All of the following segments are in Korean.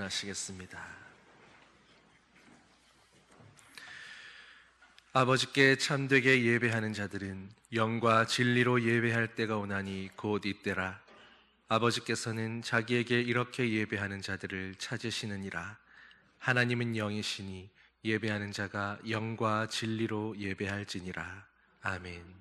찬양하시겠습니다. 아버지께 참되게 예배하는 자들은 영과 진리로 예배할 때가 오나니 곧 이때라. 아버지께서는 자기에게 이렇게 예배하는 자들을 찾으시느니라. 하나님은 영이시니 예배하는 자가 영과 진리로 예배할지니라. 아멘.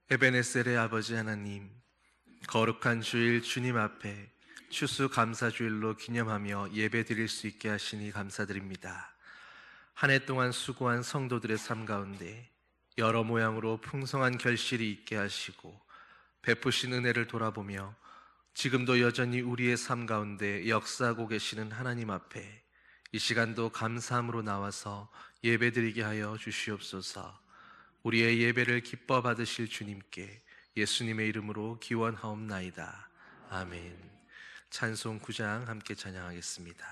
에베네셀의 아버지 하나님, 거룩한 주일 주님 앞에 추수감사주일로 기념하며 예배드릴 수 있게 하시니 감사드립니다. 한 해 동안 수고한 성도들의 삶 가운데 여러 모양으로 풍성한 결실이 있게 하시고 베푸신 은혜를 돌아보며 지금도 여전히 우리의 삶 가운데 역사하고 계시는 하나님 앞에 이 시간도 감사함으로 나와서 예배드리게 하여 주시옵소서. 우리의 예배를 기뻐 받으실 주님께 예수님의 이름으로 기원하옵나이다. 아멘. 찬송 9장 함께 찬양하겠습니다.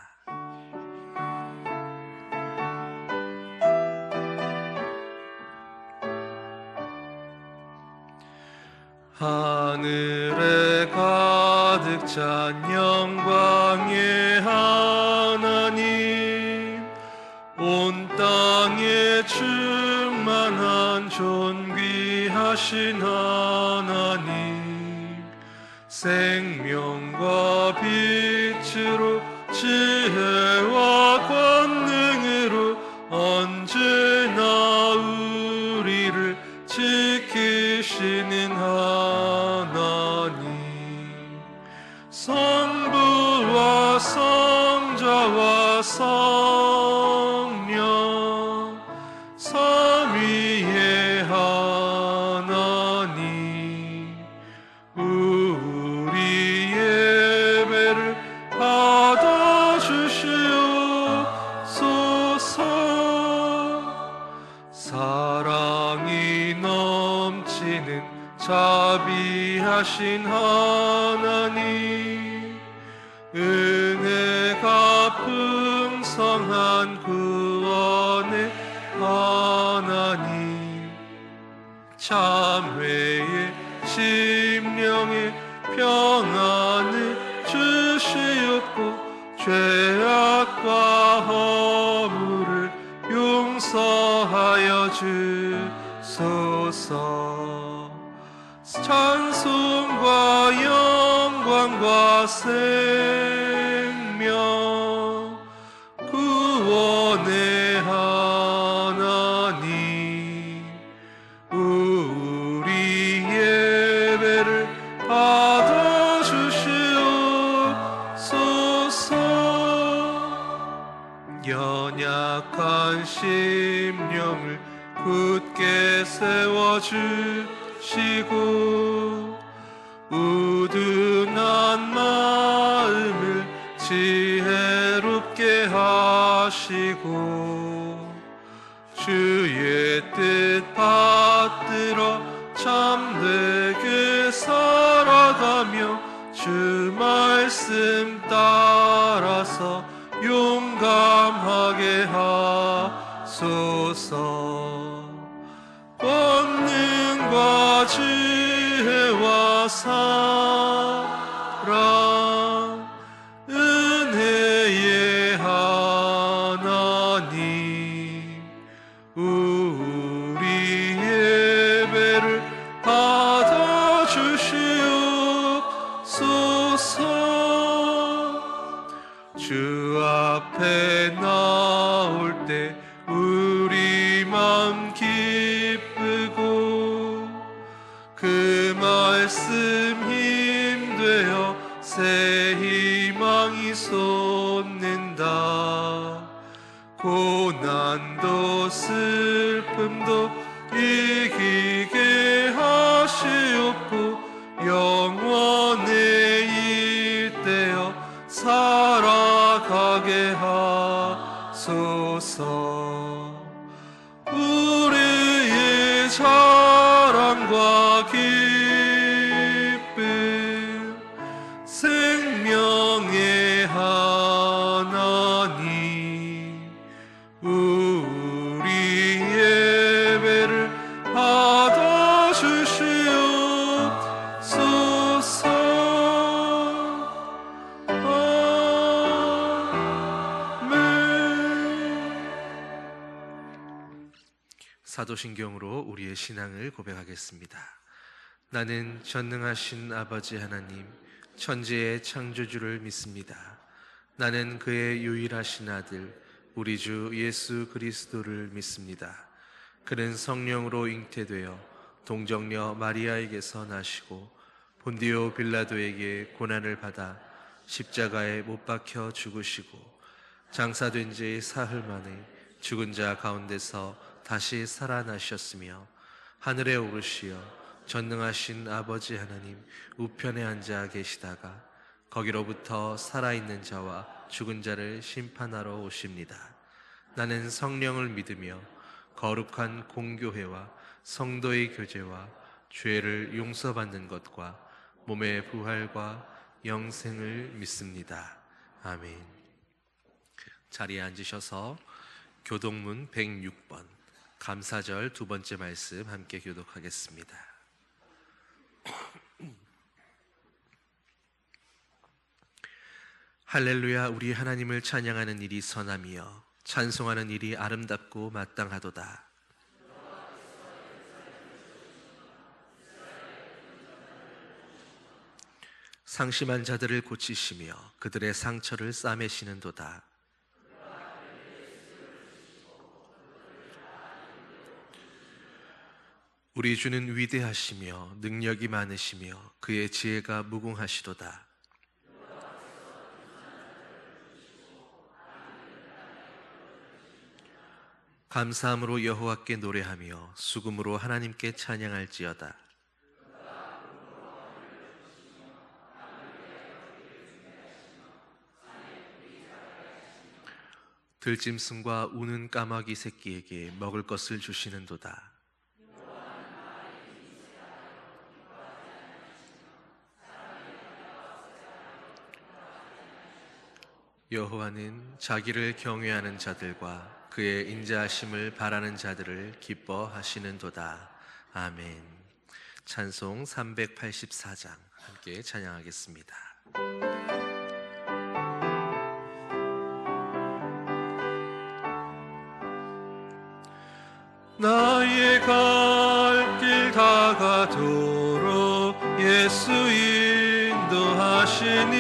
하늘에 가득 찬 영광의 하나님, 온 땅에 충만한 존귀하신 하나님, 생명과 빛으로 지혜와 권능으로 언제나 우리를 지키시는 하나님, 성부와 성자와 성령 삼위의 하나님, 우리 예배를 받아주시옵소서. 사랑이 넘치는 자비하신 하나님, 은혜가 풍성한 구원의 하나님, 참회의 심령의 평안을 주시옵고 죄악과 허물을 용서하여 주소서. 찬송과 영광과 생명 구원의 하나님, 우리 예배를 받아주시옵소서. 연약한 심령을 굳게 세워주시고 우둔한 마음을 지혜롭게 하시고 주의 뜻 받들어 참되게 살아가며 주 말씀 따라서 용감하게 하소서. 권능과 지혜와 사랑 은혜의 하나님, 우리 예배를 받아주시옵소서. 주 앞에 나올 때 우리 마음 기쁘고 그 말씀 힘되어 새 희망이 솟는다. 고난도 슬픔도 이기게 하시옵고 영원의 일대어 살아가게 하소서. 우리의 자랑과 기쁨 생명의 하나님, 우리 예배를 받아주시옵소서. 사도신경으로 우리의 신앙을 고백하겠습니다. 나는 전능하신 아버지 하나님, 천지의 창조주를 믿습니다. 나는 그의 유일하신 아들, 우리 주 예수 그리스도를 믿습니다. 그는 성령으로 잉태되어 동정녀 마리아에게서 나시고 본디오 빌라도에게 고난을 받아 십자가에 못 박혀 죽으시고 장사된 지 사흘 만에 죽은 자 가운데서 다시 살아나셨으며 하늘에 오르시어 전능하신 아버지 하나님 우편에 앉아 계시다가 거기로부터 살아있는 자와 죽은 자를 심판하러 오십니다. 나는 성령을 믿으며 거룩한 공교회와 성도의 교제와 죄를 용서받는 것과 몸의 부활과 영생을 믿습니다. 아멘. 자리에 앉으셔서 교독문 106번 감사절 두 번째 말씀 함께 교독하겠습니다. 할렐루야. 우리 하나님을 찬양하는 일이 선함이여 찬송하는 일이 아름답고 마땅하도다. 상심한 자들을 고치시며 그들의 상처를 싸매시는도다. 우리 주는 위대하시며 능력이 많으시며 그의 지혜가 무궁하시도다. 감사함으로 여호와께 노래하며 수금으로 하나님께 찬양할지어다. 들짐승과 우는 까마귀 새끼에게 먹을 것을 주시는도다. 여호와는 자기를 경외하는 자들과 그의 인자하심을 바라는 자들을 기뻐하시는도다. 아멘. 찬송 384장 함께 찬양하겠습니다. 나의 갈 길 다가도록 예수 인도하시니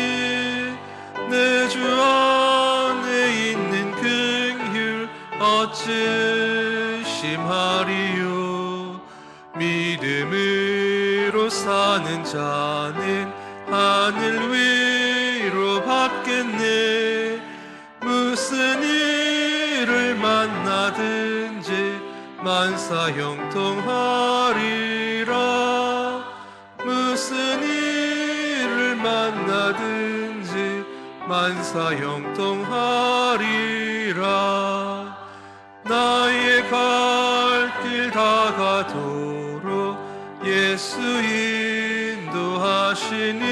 내 주 안에 있는 긍휼 어찌 심하리요. 믿음으로 사는 자는 하늘 위로 받겠네. 무슨 일을 만나든지 만사 형통하리라. 무슨 일을 만나든지 만사 형통하리라. 나의 갈 길 다가도록 예수 인도하시니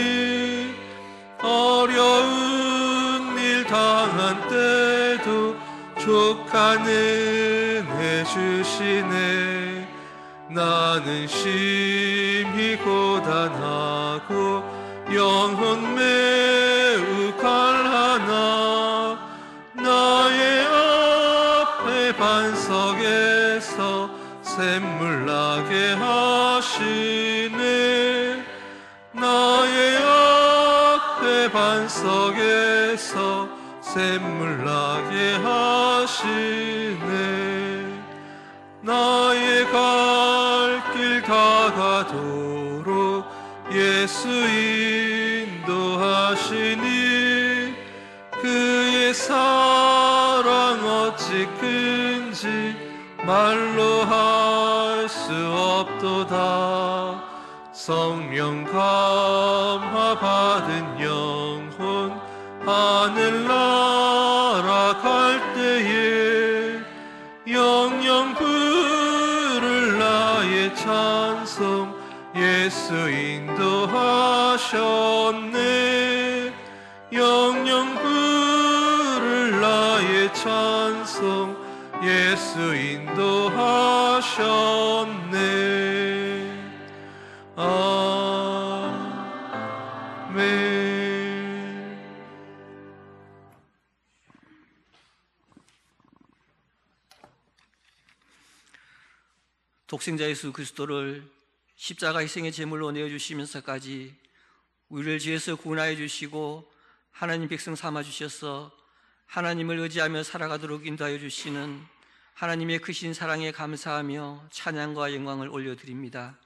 어려운 일 당한 때도 족하는 해주시네. 나는 심히 고단하고 영혼 매우 갈하나 나의 앞에 반석에서 샘물 나게 하시네. 나의 앞에 반석에서 샘물 나게 하시네. 나의 갈 길 다가도록 예수 인도하시니 그의 사랑 어찌 큰지 말로 할 수 없도다. 성령 감화 받은 영혼 하늘나라 갈 때에 영영 부를 나의 찬송 예수 인도하셨네. 영영 부를 나의 찬송 예수 인도하셨네. 아멘. 독생자 예수 그리스도를 십자가 희생의 제물로 내어주시면서까지 우리를 죄에서 구원하여 주시고 하나님 백성 삼아 주셔서 하나님을 의지하며 살아가도록 인도하여 주시는 하나님의 크신 사랑에 감사하며 찬양과 영광을 올려드립니다.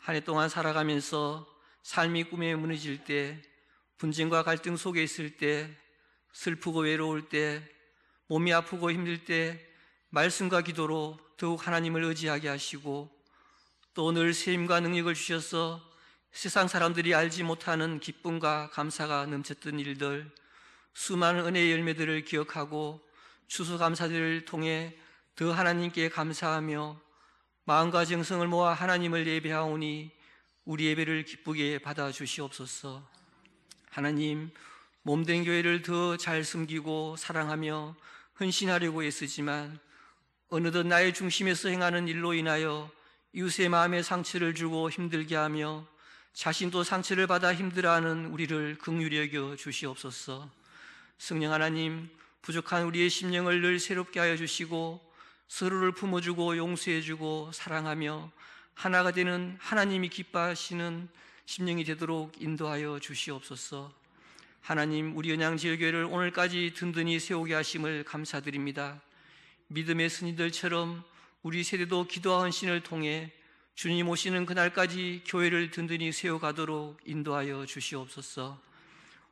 한 해 동안 살아가면서 삶이 꿈에 무너질 때, 분쟁과 갈등 속에 있을 때, 슬프고 외로울 때, 몸이 아프고 힘들 때 말씀과 기도로 더욱 하나님을 의지하게 하시고 또 늘 세임과 능력을 주셔서 세상 사람들이 알지 못하는 기쁨과 감사가 넘쳤던 일들, 수많은 은혜의 열매들을 기억하고 추수감사들을 통해 더 하나님께 감사하며 마음과 정성을 모아 하나님을 예배하오니 우리 예배를 기쁘게 받아주시옵소서. 하나님, 몸된 교회를 더 잘 섬기고 사랑하며 헌신하려고 애쓰지만 어느덧 나의 중심에서 행하는 일로 인하여 이웃의 마음에 상처를 주고 힘들게 하며 자신도 상처를 받아 힘들어하는 우리를 긍휼히 여겨 주시옵소서. 성령 하나님, 부족한 우리의 심령을 늘 새롭게 하여 주시고 서로를 품어주고 용서해주고 사랑하며 하나가 되는 하나님이 기뻐하시는 심령이 되도록 인도하여 주시옵소서. 하나님, 우리 은양지역교회를 오늘까지 든든히 세우게 하심을 감사드립니다. 믿음의 스님들처럼 우리 세대도 기도와 헌신을 통해 주님 오시는 그날까지 교회를 든든히 세워가도록 인도하여 주시옵소서.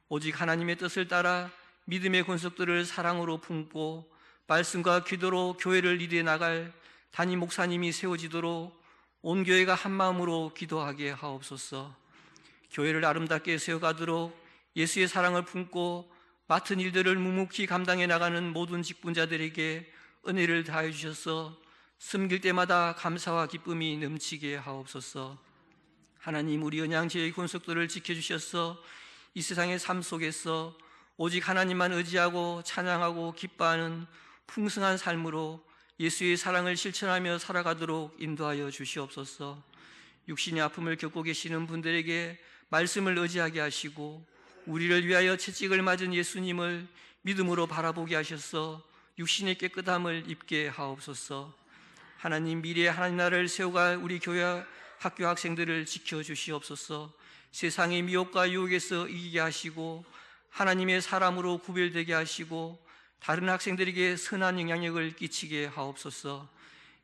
오직 하나님의 뜻을 따라 믿음의 권속들을 사랑으로 품고 말씀과 기도로 교회를 리드해 나갈 담임 목사님이 세워지도록 온 교회가 한 마음으로 기도하게 하옵소서. 교회를 아름답게 세워가도록 예수의 사랑을 품고 맡은 일들을 묵묵히 감당해 나가는 모든 직분자들에게 은혜를 다해 주셔서 섬길 때마다 감사와 기쁨이 넘치게 하옵소서. 하나님, 우리 은양지의 권속들을 지켜주셔서 이 세상의 삶 속에서 오직 하나님만 의지하고 찬양하고 기뻐하는 풍성한 삶으로 예수의 사랑을 실천하며 살아가도록 인도하여 주시옵소서. 육신의 아픔을 겪고 계시는 분들에게 말씀을 의지하게 하시고 우리를 위하여 채찍을 맞은 예수님을 믿음으로 바라보게 하셔서 육신의 깨끗함을 입게 하옵소서. 하나님, 미래의 하나님 나라를 세워갈 우리 교회 학교 학생들을 지켜주시옵소서. 세상의 미혹과 유혹에서 이기게 하시고 하나님의 사람으로 구별되게 하시고 다른 학생들에게 선한 영향력을 끼치게 하옵소서.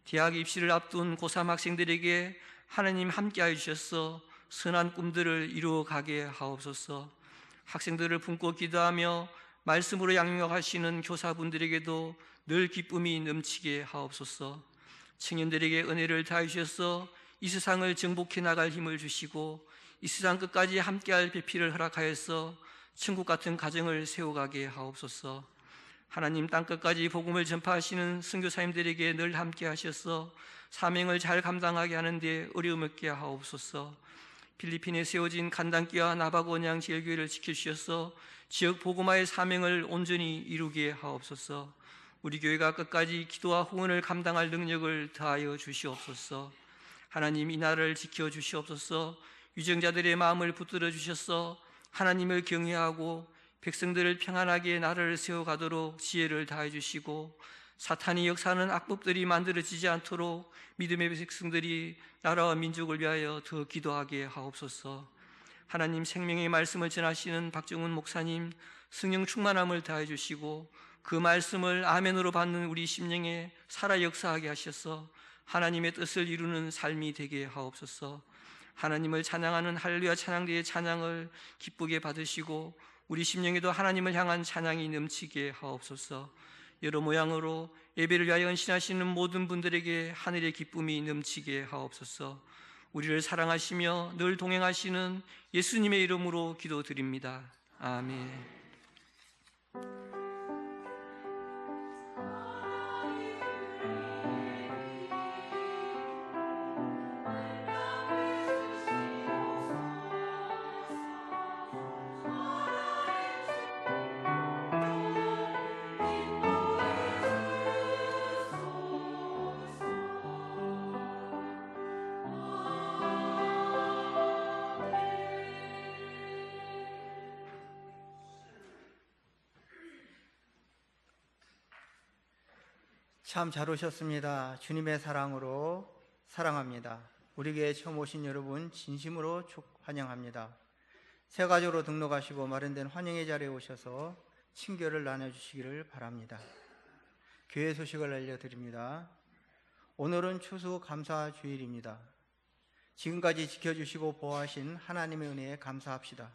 대학 입시를 앞둔 고3 학생들에게 하나님 함께하여 주셔서 선한 꿈들을 이루어가게 하옵소서. 학생들을 품고 기도하며 말씀으로 양육하시는 교사분들에게도 늘 기쁨이 넘치게 하옵소서. 청년들에게 은혜를 다해 주셔서 이 세상을 정복해 나갈 힘을 주시고 이 세상 끝까지 함께할 배필을 허락하여서 천국 같은 가정을 세워가게 하옵소서. 하나님, 땅끝까지 복음을 전파하시는 선교사님들에게 늘 함께 하셔서 사명을 잘 감당하게 하는데 어려움 없게 하옵소서. 필리핀에 세워진 간단교와 나바고 언양지역교회를 지켜주셔서 지역 복음화의 사명을 온전히 이루게 하옵소서. 우리 교회가 끝까지 기도와 후원을 감당할 능력을 더하여 주시옵소서. 하나님, 이 나라를 지켜주시옵소서. 유정자들의 마음을 붙들어 주셔서 하나님을 경외하고 백성들을 평안하게 나라를 세워가도록 지혜를 다해 주시고 사탄이 역사하는 악법들이 만들어지지 않도록 믿음의 백성들이 나라와 민족을 위하여 더 기도하게 하옵소서. 하나님, 생명의 말씀을 전하시는 박정훈 목사님 성령 충만함을 다해 주시고 그 말씀을 아멘으로 받는 우리 심령에 살아 역사하게 하셔서 하나님의 뜻을 이루는 삶이 되게 하옵소서. 하나님을 찬양하는 할렐루야 찬양대의 찬양을 기쁘게 받으시고 우리 심령에도 하나님을 향한 찬양이 넘치게 하옵소서. 여러 모양으로 예배를 위하여 헌신하시는 모든 분들에게 하늘의 기쁨이 넘치게 하옵소서. 우리를 사랑하시며 늘 동행하시는 예수님의 이름으로 기도드립니다. 아멘. 참 잘 오셨습니다. 주님의 사랑으로 사랑합니다. 우리 교회에 처음 오신 여러분 진심으로 환영합니다. 새 가족으로 등록하시고 마련된 환영의 자리에 오셔서 친교를 나눠주시기를 바랍니다. 교회 소식을 알려드립니다. 오늘은 추수감사주일입니다. 지금까지 지켜주시고 보호하신 하나님의 은혜에 감사합시다.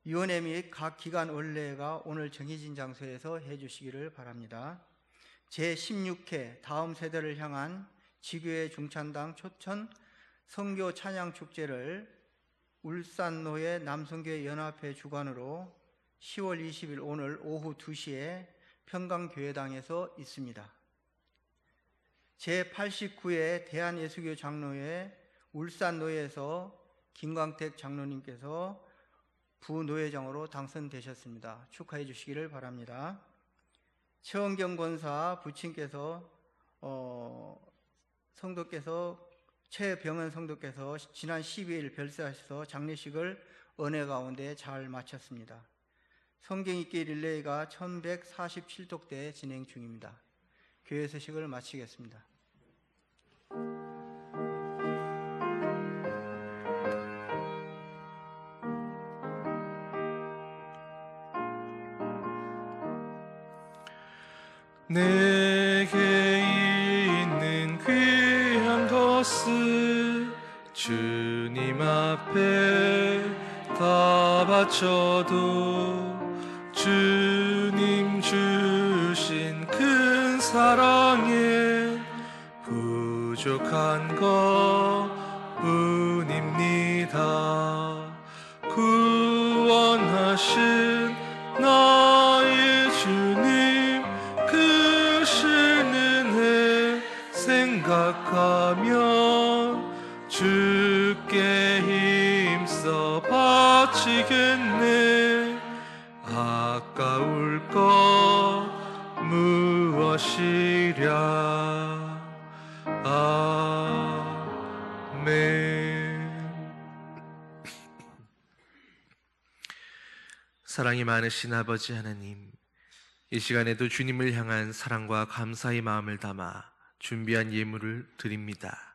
위원회 및 각 기관 원례가 오늘 정해진 장소에서 해주시기를 바랍니다. 제16회 다음 세대를 향한 지교회 중찬당 초천 선교 찬양 축제를 울산노예 남성교회 연합회 주관으로 10월 20일 오늘 오후 2시에 평강교회당에서 있습니다. 제89회 대한예수교 장로회 울산노예에서 김광택 장로님께서 부노회장으로 당선되셨습니다. 축하해 주시기를 바랍니다. 최원경 권사 부친께서 최병은 성도께서 지난 12일 별세하셔서 장례식을 은혜 가운데 잘 마쳤습니다. 성경 읽기 릴레이가 1147독대 진행 중입니다. 교회 소식을 마치겠습니다. 내게 있는 귀한 것을 주님 앞에 다 바쳐도 주님 주신 큰 사랑에 부족한 것뿐입니다. 구원하신 나의 주님 크신 은혜 생각하면 주께 힘써 바치겠네. 아까울 것 무엇이랴. 아멘. 사랑이 많으신 아버지 하나님, 이 시간에도 주님을 향한 사랑과 감사의 마음을 담아 준비한 예물을 드립니다.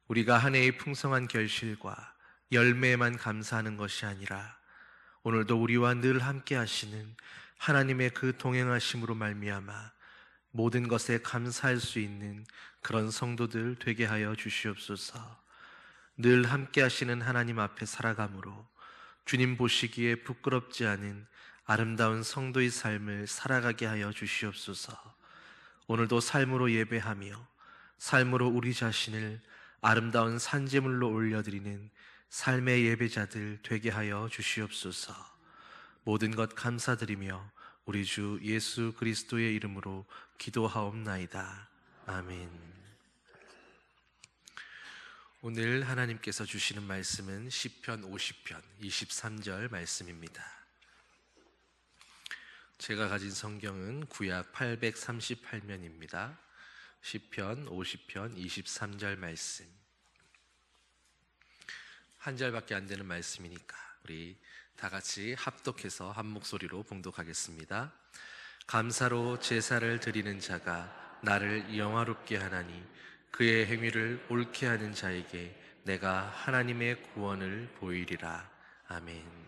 우리가 한 해의 풍성한 결실과 열매에만 감사하는 것이 아니라 오늘도 우리와 늘 함께 하시는 하나님의 그 동행하심으로 말미암아 모든 것에 감사할 수 있는 그런 성도들 되게 하여 주시옵소서. 늘 함께 하시는 하나님 앞에 살아감으로 주님 보시기에 부끄럽지 않은 아름다운 성도의 삶을 살아가게 하여 주시옵소서. 오늘도 삶으로 예배하며 삶으로 우리 자신을 아름다운 산제물로 올려드리는 삶의 예배자들 되게 하여 주시옵소서. 모든 것 감사드리며 우리 주 예수 그리스도의 이름으로 기도하옵나이다. 아멘. 오늘 하나님께서 주시는 말씀은 시편 50편 23절 말씀입니다. 제가 가진 성경은 구약 838면입니다. 시편 50편 23절 말씀. 한 절밖에 안 되는 말씀이니까 우리 다 같이 합독해서 한 목소리로 봉독하겠습니다. 감사로 제사를 드리는 자가 나를 영화롭게 하나니 그의 행위를 옳게 하는 자에게 내가 하나님의 구원을 보이리라. 아멘.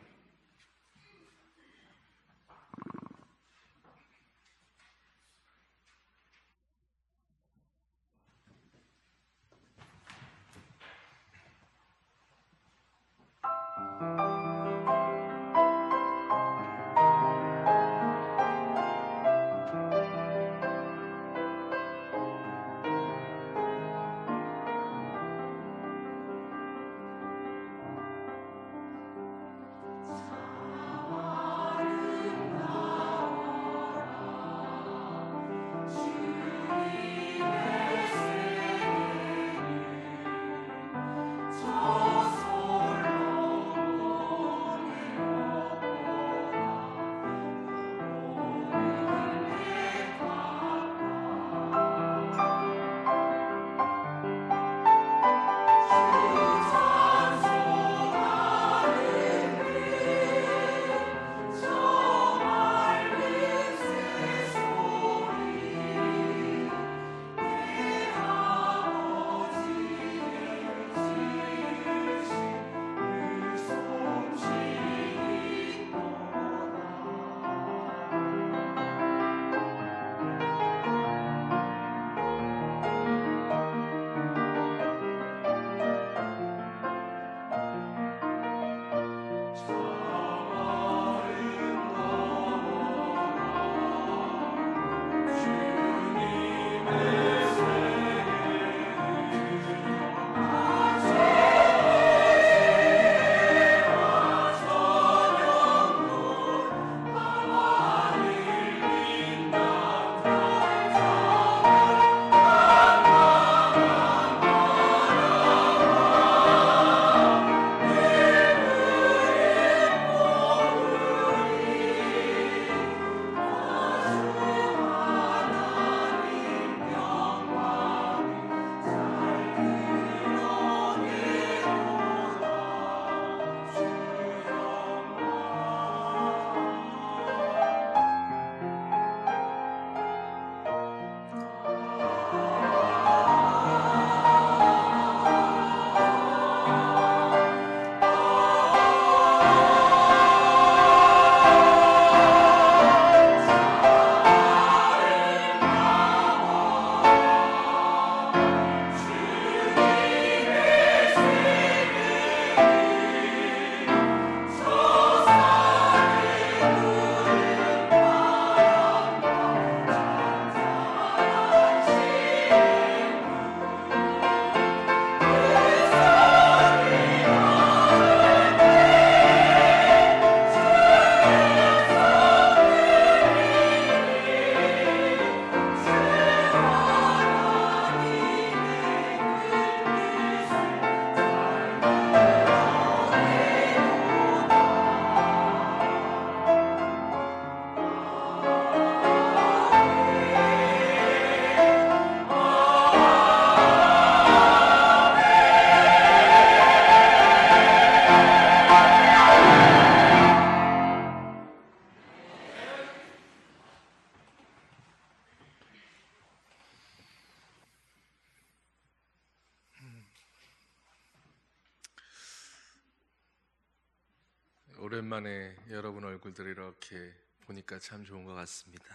오랜만에 여러분 얼굴들 이렇게 보니까 참 좋은 것 같습니다.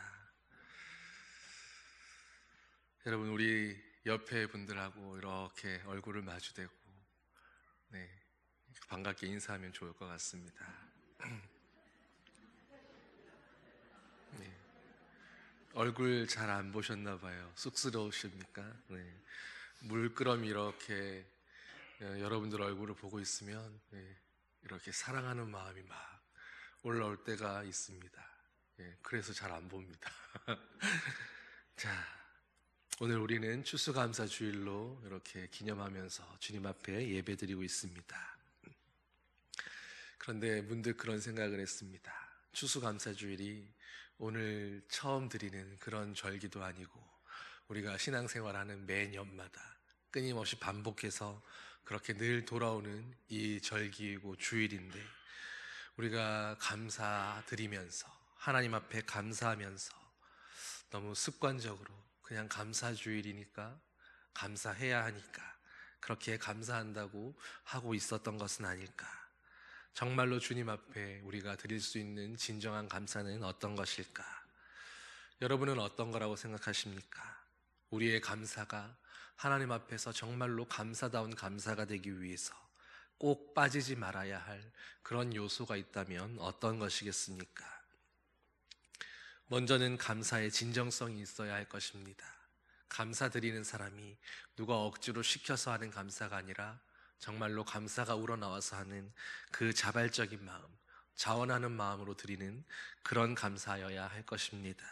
여러분, 우리 옆에 분들하고 이렇게 얼굴을 마주대고 반갑게 인사하면 좋을 것 같습니다. 얼굴 잘 안 보셨나 봐요. 쑥스러우십니까? 물끄러미 이렇게 여러분들 얼굴을 보고 있으면 이렇게 사랑하는 마음이 막 올라올 때가 있습니다. 그래서 잘 안 봅니다. 자, 오늘 우리는 추수감사주일로 이렇게 기념하면서 주님 앞에 예배드리고 있습니다. 그런데 문득 그런 생각을 했습니다. 추수감사주일이 오늘 처음 드리는 그런 절기도 아니고 우리가 신앙생활하는 매년마다 끊임없이 반복해서 그렇게 늘 돌아오는 이 절기이고 주일인데, 우리가 감사드리면서 하나님 앞에 감사하면서 너무 습관적으로 그냥 감사주일이니까 감사해야 하니까 그렇게 감사한다고 하고 있었던 것은 아닐까. 정말로 주님 앞에 우리가 드릴 수 있는 진정한 감사는 어떤 것일까? 여러분은 어떤 거라고 생각하십니까? 우리의 감사가 하나님 앞에서 정말로 감사다운 감사가 되기 위해서 꼭 빠지지 말아야 할 그런 요소가 있다면 어떤 것이겠습니까? 먼저는 감사의 진정성이 있어야 할 것입니다. 감사드리는 사람이 누가 억지로 시켜서 하는 감사가 아니라 정말로 감사가 우러나와서 하는 그 자발적인 마음, 자원하는 마음으로 드리는 그런 감사여야 할 것입니다.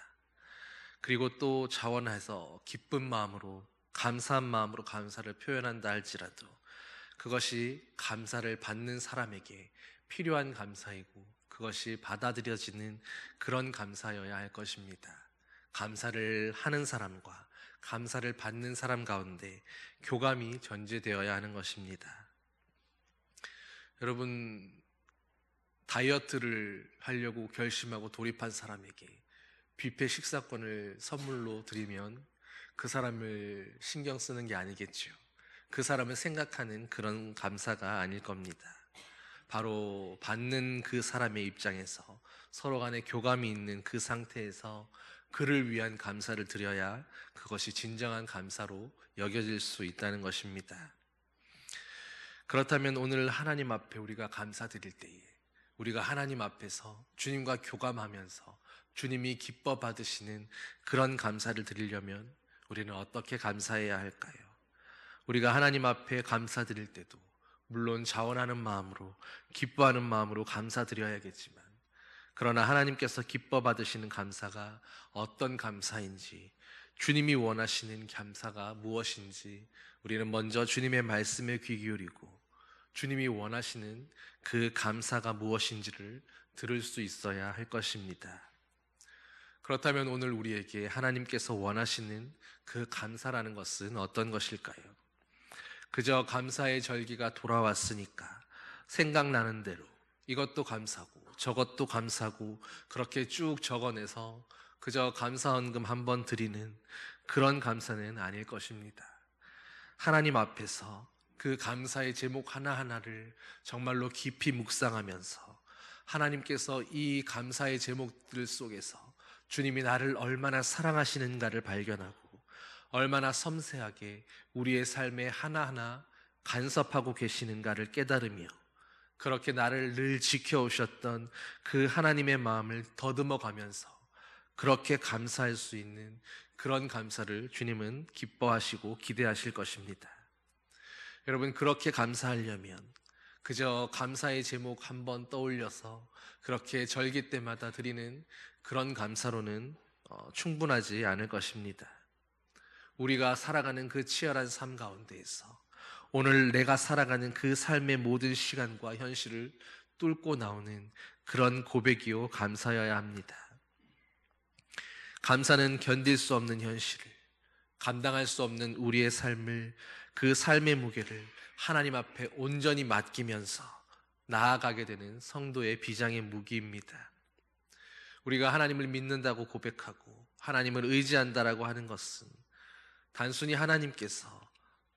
그리고 또 자원해서 기쁜 마음으로, 감사한 마음으로 감사를 표현한다 할지라도 그것이 감사를 받는 사람에게 필요한 감사이고 그것이 받아들여지는 그런 감사여야 할 것입니다. 감사를 하는 사람과 감사를 받는 사람 가운데 교감이 전제되어야 하는 것입니다. 여러분, 다이어트를 하려고 결심하고 돌입한 사람에게 뷔페 식사권을 선물로 드리면 그 사람을 신경 쓰는 게 아니겠죠. 그 사람을 생각하는 그런 감사가 아닐 겁니다. 바로 받는 그 사람의 입장에서 서로 간에 교감이 있는 그 상태에서 그를 위한 감사를 드려야 그것이 진정한 감사로 여겨질 수 있다는 것입니다. 그렇다면 오늘 하나님 앞에 우리가 감사드릴 때에 우리가 하나님 앞에서 주님과 교감하면서 주님이 기뻐 받으시는 그런 감사를 드리려면 우리는 어떻게 감사해야 할까요? 우리가 하나님 앞에 감사드릴 때도 물론 자원하는 마음으로, 기뻐하는 마음으로 감사드려야겠지만, 그러나 하나님께서 기뻐 받으시는 감사가 어떤 감사인지, 주님이 원하시는 감사가 무엇인지 우리는 먼저 주님의 말씀에 귀 기울이고 주님이 원하시는 그 감사가 무엇인지를 들을 수 있어야 할 것입니다. 그렇다면 오늘 우리에게 하나님께서 원하시는 그 감사라는 것은 어떤 것일까요? 그저 감사의 절기가 돌아왔으니까 생각나는 대로 이것도 감사고 저것도 감사고 그렇게 쭉 적어내서 그저 감사헌금 한번 드리는 그런 감사는 아닐 것입니다. 하나님 앞에서 그 감사의 제목 하나하나를 정말로 깊이 묵상하면서 하나님께서 이 감사의 제목들 속에서 주님이 나를 얼마나 사랑하시는가를 발견하고 얼마나 섬세하게 우리의 삶에 하나하나 간섭하고 계시는가를 깨달으며 그렇게 나를 늘 지켜오셨던 그 하나님의 마음을 더듬어 가면서 그렇게 감사할 수 있는 그런 감사를 주님은 기뻐하시고 기대하실 것입니다. 여러분, 그렇게 감사하려면 그저 감사의 제목 한번 떠올려서 그렇게 절기 때마다 드리는 그런 감사로는 충분하지 않을 것입니다. 우리가 살아가는 그 치열한 삶 가운데에서 오늘 내가 살아가는 그 삶의 모든 시간과 현실을 뚫고 나오는 그런 고백이요 감사여야 합니다. 감사는 견딜 수 없는 현실을, 감당할 수 없는 우리의 삶을, 그 삶의 무게를 하나님 앞에 온전히 맡기면서 나아가게 되는 성도의 비장의 무기입니다. 우리가 하나님을 믿는다고 고백하고 하나님을 의지한다라고 하는 것은 단순히 하나님께서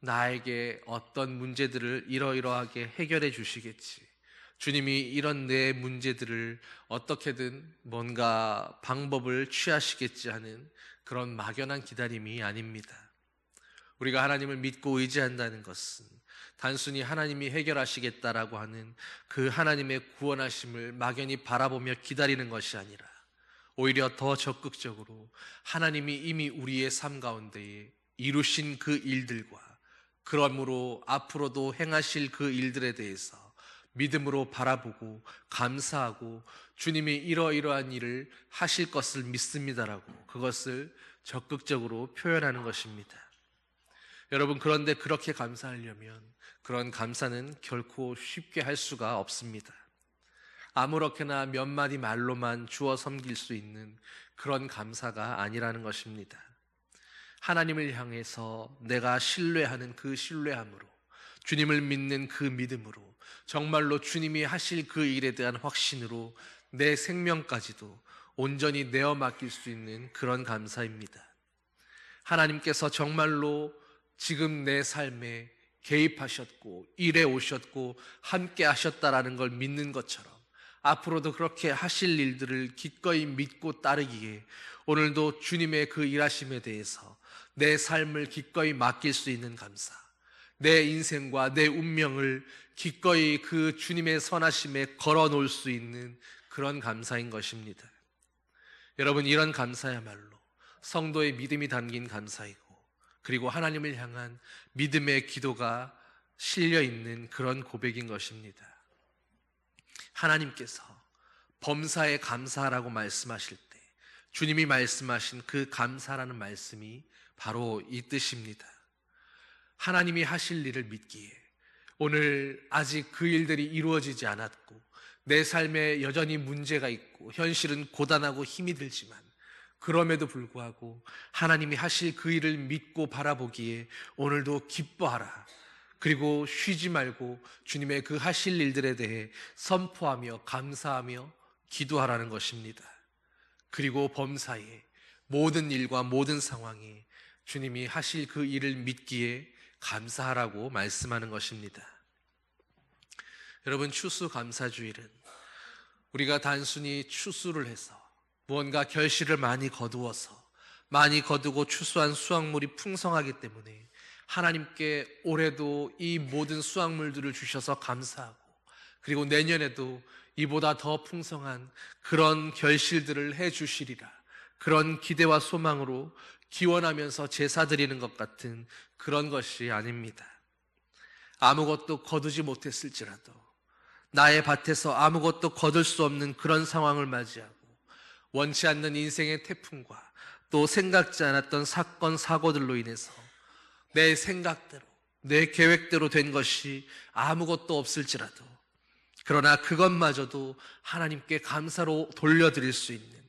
나에게 어떤 문제들을 이러이러하게 해결해 주시겠지, 주님이 이런 내 문제들을 어떻게든 뭔가 방법을 취하시겠지 하는 그런 막연한 기다림이 아닙니다. 우리가 하나님을 믿고 의지한다는 것은 단순히 하나님이 해결하시겠다라고 하는 그 하나님의 구원하심을 막연히 바라보며 기다리는 것이 아니라 오히려 더 적극적으로 하나님이 이미 우리의 삶 가운데에 이루신 그 일들과 그러므로 앞으로도 행하실 그 일들에 대해서 믿음으로 바라보고 감사하고 주님이 이러이러한 일을 하실 것을 믿습니다라고 그것을 적극적으로 표현하는 것입니다. 여러분, 그런데 그렇게 감사하려면 그런 감사는 결코 쉽게 할 수가 없습니다. 아무렇게나 몇 마디 말로만 주어 섬길 수 있는 그런 감사가 아니라는 것입니다. 하나님을 향해서 내가 신뢰하는 그 신뢰함으로, 주님을 믿는 그 믿음으로, 정말로 주님이 하실 그 일에 대한 확신으로 내 생명까지도 온전히 내어 맡길 수 있는 그런 감사입니다. 하나님께서 정말로 지금 내 삶에 개입하셨고 일해 오셨고 함께 하셨다라는 걸 믿는 것처럼 앞으로도 그렇게 하실 일들을 기꺼이 믿고 따르기에 오늘도 주님의 그 일하심에 대해서 내 삶을 기꺼이 맡길 수 있는 감사, 내 인생과 내 운명을 기꺼이 그 주님의 선하심에 걸어 놓을 수 있는 그런 감사인 것입니다. 여러분, 이런 감사야말로 성도의 믿음이 담긴 감사이고 그리고 하나님을 향한 믿음의 기도가 실려 있는 그런 고백인 것입니다. 하나님께서 범사에 감사하라고 말씀하실 때 주님이 말씀하신 그 감사라는 말씀이 바로 이 뜻입니다. 하나님이 하실 일을 믿기에 오늘 아직 그 일들이 이루어지지 않았고 내 삶에 여전히 문제가 있고 현실은 고단하고 힘이 들지만 그럼에도 불구하고 하나님이 하실 그 일을 믿고 바라보기에 오늘도 기뻐하라. 그리고 쉬지 말고 주님의 그 하실 일들에 대해 선포하며 감사하며 기도하라는 것입니다. 그리고 범사에 모든 일과 모든 상황에 주님이 하실 그 일을 믿기에 감사하라고 말씀하는 것입니다. 여러분, 추수감사주일은 우리가 단순히 추수를 해서 무언가 결실을 많이 거두어서 많이 거두고 추수한 수확물이 풍성하기 때문에 하나님께 올해도 이 모든 수확물들을 주셔서 감사하고 그리고 내년에도 이보다 더 풍성한 그런 결실들을 해주시리라, 그런 기대와 소망으로 기원하면서 제사 드리는 것 같은 그런 것이 아닙니다. 아무것도 거두지 못했을지라도 나의 밭에서 아무것도 거둘 수 없는 그런 상황을 맞이하고 원치 않는 인생의 태풍과 또 생각지 않았던 사건, 사고들로 인해서 내 생각대로, 내 계획대로 된 것이 아무것도 없을지라도 그러나 그것마저도 하나님께 감사로 돌려드릴 수 있는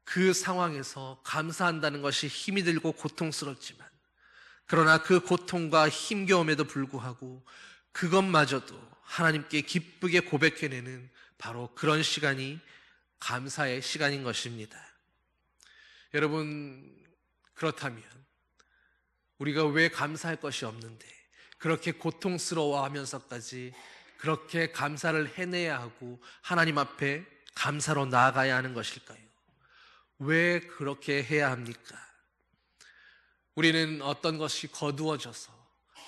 그 상황에서 감사한다는 것이 힘이 들고 고통스럽지만 그러나 그 고통과 힘겨움에도 불구하고 그것마저도 하나님께 기쁘게 고백해내는 바로 그런 시간이 감사의 시간인 것입니다. 여러분, 그렇다면 우리가 왜 감사할 것이 없는데 그렇게 고통스러워하면서까지 그렇게 감사를 해내야 하고 하나님 앞에 감사로 나아가야 하는 것일까요? 왜 그렇게 해야 합니까? 우리는 어떤 것이 거두어져서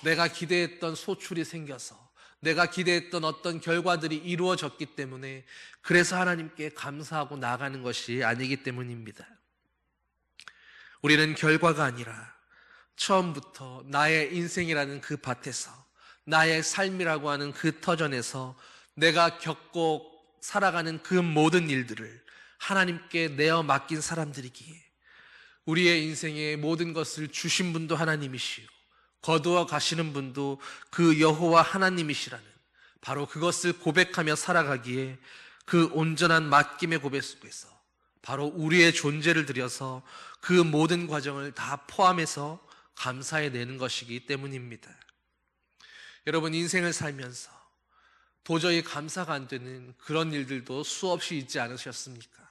내가 기대했던 소출이 생겨서 내가 기대했던 어떤 결과들이 이루어졌기 때문에 그래서 하나님께 감사하고 나아가는 것이 아니기 때문입니다. 우리는 결과가 아니라 처음부터 나의 인생이라는 그 밭에서 나의 삶이라고 하는 그 터전에서 내가 겪고 살아가는 그 모든 일들을 하나님께 내어 맡긴 사람들이기에 우리의 인생의 모든 것을 주신 분도 하나님이시요 거두어 가시는 분도 그 여호와 하나님이시라는 바로 그것을 고백하며 살아가기에 그 온전한 맡김의 고백 속에서 바로 우리의 존재를 들여서 그 모든 과정을 다 포함해서 감사해내는 것이기 때문입니다. 여러분, 인생을 살면서 도저히 감사가 안 되는 그런 일들도 수없이 있지 않으셨습니까?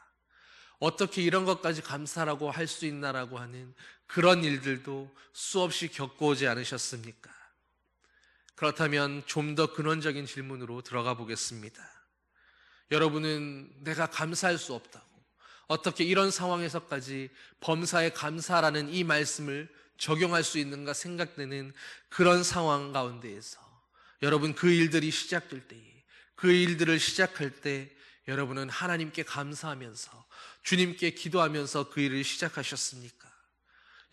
어떻게 이런 것까지 감사라고 할 수 있나라고 하는 그런 일들도 수없이 겪어오지 않으셨습니까? 그렇다면 좀 더 근원적인 질문으로 들어가 보겠습니다. 여러분은 내가 감사할 수 없다고, 어떻게 이런 상황에서까지 범사에 감사라는 이 말씀을 적용할 수 있는가 생각되는 그런 상황 가운데에서 여러분 그 일들이 시작될 때에, 그 일들을 시작할 때 여러분은 하나님께 감사하면서 주님께 기도하면서 그 일을 시작하셨습니까?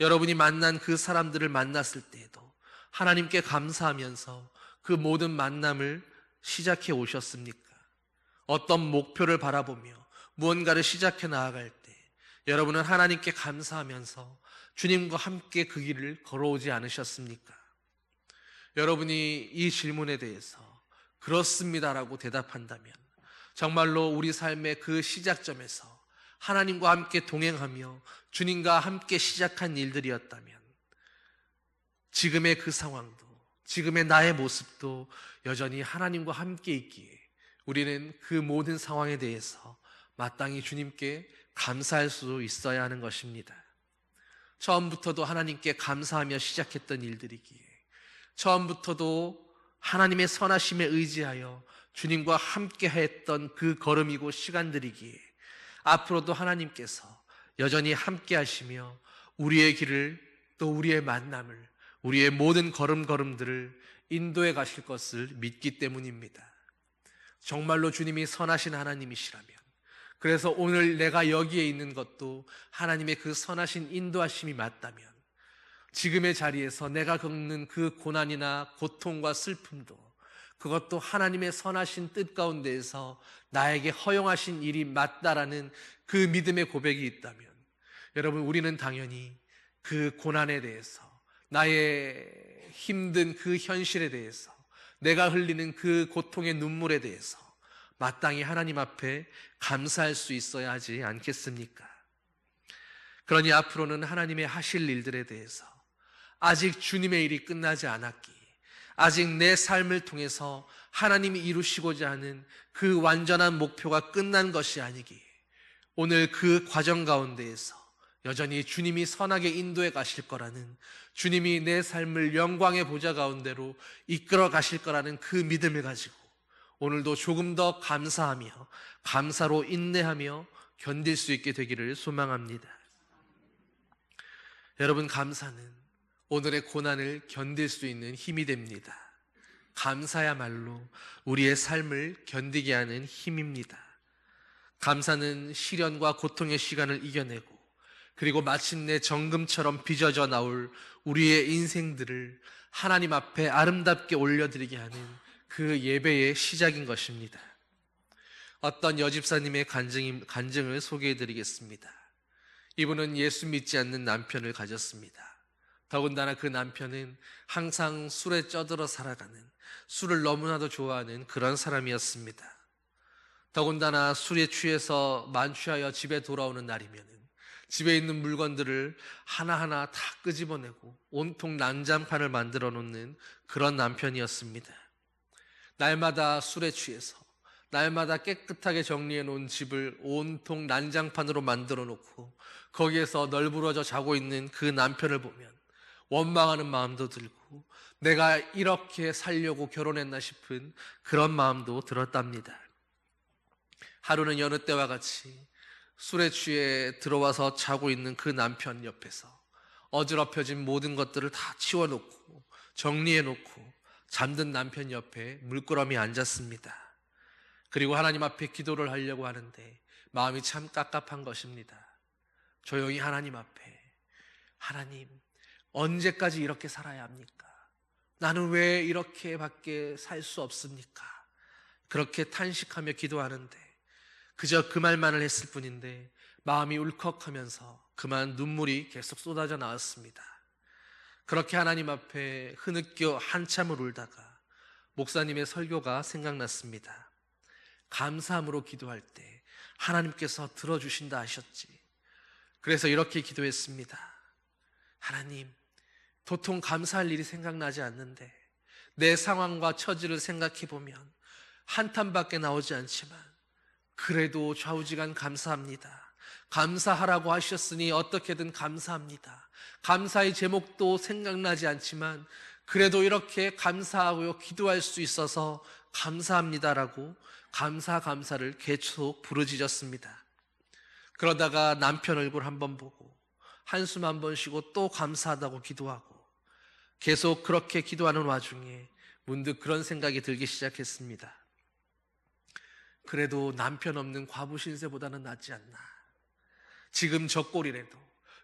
여러분이 만난 그 사람들을 만났을 때에도 하나님께 감사하면서 그 모든 만남을 시작해 오셨습니까? 어떤 목표를 바라보며 무언가를 시작해 나아갈 때 여러분은 하나님께 감사하면서 주님과 함께 그 길을 걸어오지 않으셨습니까? 여러분이 이 질문에 대해서 그렇습니다라고 대답한다면 정말로 우리 삶의 그 시작점에서 하나님과 함께 동행하며 주님과 함께 시작한 일들이었다면 지금의 그 상황도, 지금의 나의 모습도 여전히 하나님과 함께 있기에 우리는 그 모든 상황에 대해서 마땅히 주님께 감사할 수 있어야 하는 것입니다. 처음부터도 하나님께 감사하며 시작했던 일들이기에, 처음부터도 하나님의 선하심에 의지하여 주님과 함께 했던 그 걸음이고 시간들이기에 앞으로도 하나님께서 여전히 함께 하시며 우리의 길을, 또 우리의 만남을, 우리의 모든 걸음걸음들을 인도해 가실 것을 믿기 때문입니다. 정말로 주님이 선하신 하나님이시라면, 그래서 오늘 내가 여기에 있는 것도 하나님의 그 선하신 인도하심이 맞다면, 지금의 자리에서 내가 겪는 그 고난이나 고통과 슬픔도 그것도 하나님의 선하신 뜻 가운데에서 나에게 허용하신 일이 맞다라는 그 믿음의 고백이 있다면, 여러분 우리는 당연히 그 고난에 대해서, 나의 힘든 그 현실에 대해서, 내가 흘리는 그 고통의 눈물에 대해서 마땅히 하나님 앞에 감사할 수 있어야 하지 않겠습니까? 그러니 앞으로는 하나님의 하실 일들에 대해서 아직 주님의 일이 끝나지 않았기에, 아직 내 삶을 통해서 하나님이 이루시고자 하는 그 완전한 목표가 끝난 것이 아니기에 오늘 그 과정 가운데에서 여전히 주님이 선하게 인도해 가실 거라는, 주님이 내 삶을 영광의 보좌 가운데로 이끌어 가실 거라는 그 믿음을 가지고 오늘도 조금 더 감사하며 감사로 인내하며 견딜 수 있게 되기를 소망합니다. 여러분, 감사는 오늘의 고난을 견딜 수 있는 힘이 됩니다. 감사야말로 우리의 삶을 견디게 하는 힘입니다. 감사는 시련과 고통의 시간을 이겨내고 그리고 마침내 정금처럼 빚어져 나올 우리의 인생들을 하나님 앞에 아름답게 올려드리게 하는 그 예배의 시작인 것입니다. 어떤 여집사님의 간증을 소개해드리겠습니다. 이분은 예수 믿지 않는 남편을 가졌습니다. 더군다나 그 남편은 항상 술에 쪄들어 살아가는, 술을 너무나도 좋아하는 그런 사람이었습니다. 더군다나 술에 취해서 만취하여 집에 돌아오는 날이면 집에 있는 물건들을 하나하나 다 끄집어내고 온통 난장판을 만들어 놓는 그런 남편이었습니다. 날마다 술에 취해서 날마다 깨끗하게 정리해 놓은 집을 온통 난장판으로 만들어 놓고 거기에서 널브러져 자고 있는 그 남편을 보면 원망하는 마음도 들고 내가 이렇게 살려고 결혼했나 싶은 그런 마음도 들었답니다. 하루는 여느 때와 같이 술에 취해 들어와서 자고 있는 그 남편 옆에서 어지럽혀진 모든 것들을 다 치워놓고 정리해놓고 잠든 남편 옆에 물끄러미 앉았습니다. 그리고 하나님 앞에 기도를 하려고 하는데 마음이 참 깝깝한 것입니다. 조용히 하나님 앞에, 하나님, 언제까지 이렇게 살아야 합니까? 나는 왜 이렇게밖에 살 수 없습니까? 그렇게 탄식하며 기도하는데 그저 그 말만을 했을 뿐인데 마음이 울컥하면서 그만 눈물이 계속 쏟아져 나왔습니다. 그렇게 하나님 앞에 흐느껴 한참을 울다가 목사님의 설교가 생각났습니다. 감사함으로 기도할 때 하나님께서 들어주신다 하셨지. 그래서 이렇게 기도했습니다. 하나님, 도통 감사할 일이 생각나지 않는데 내 상황과 처지를 생각해보면 한탄밖에 나오지 않지만 그래도 좌우지간 감사합니다. 감사하라고 하셨으니 어떻게든 감사합니다. 감사의 제목도 생각나지 않지만 그래도 이렇게 감사하고요, 기도할 수 있어서 감사합니다라고 감사를 계속 부르짖었습니다. 그러다가 남편 얼굴 한번 보고 한숨 한번 쉬고 또 감사하다고 기도하고 계속 그렇게 기도하는 와중에 문득 그런 생각이 들기 시작했습니다. 그래도 남편 없는 과부 신세보다는 낫지 않나. 지금 저 꼴이라도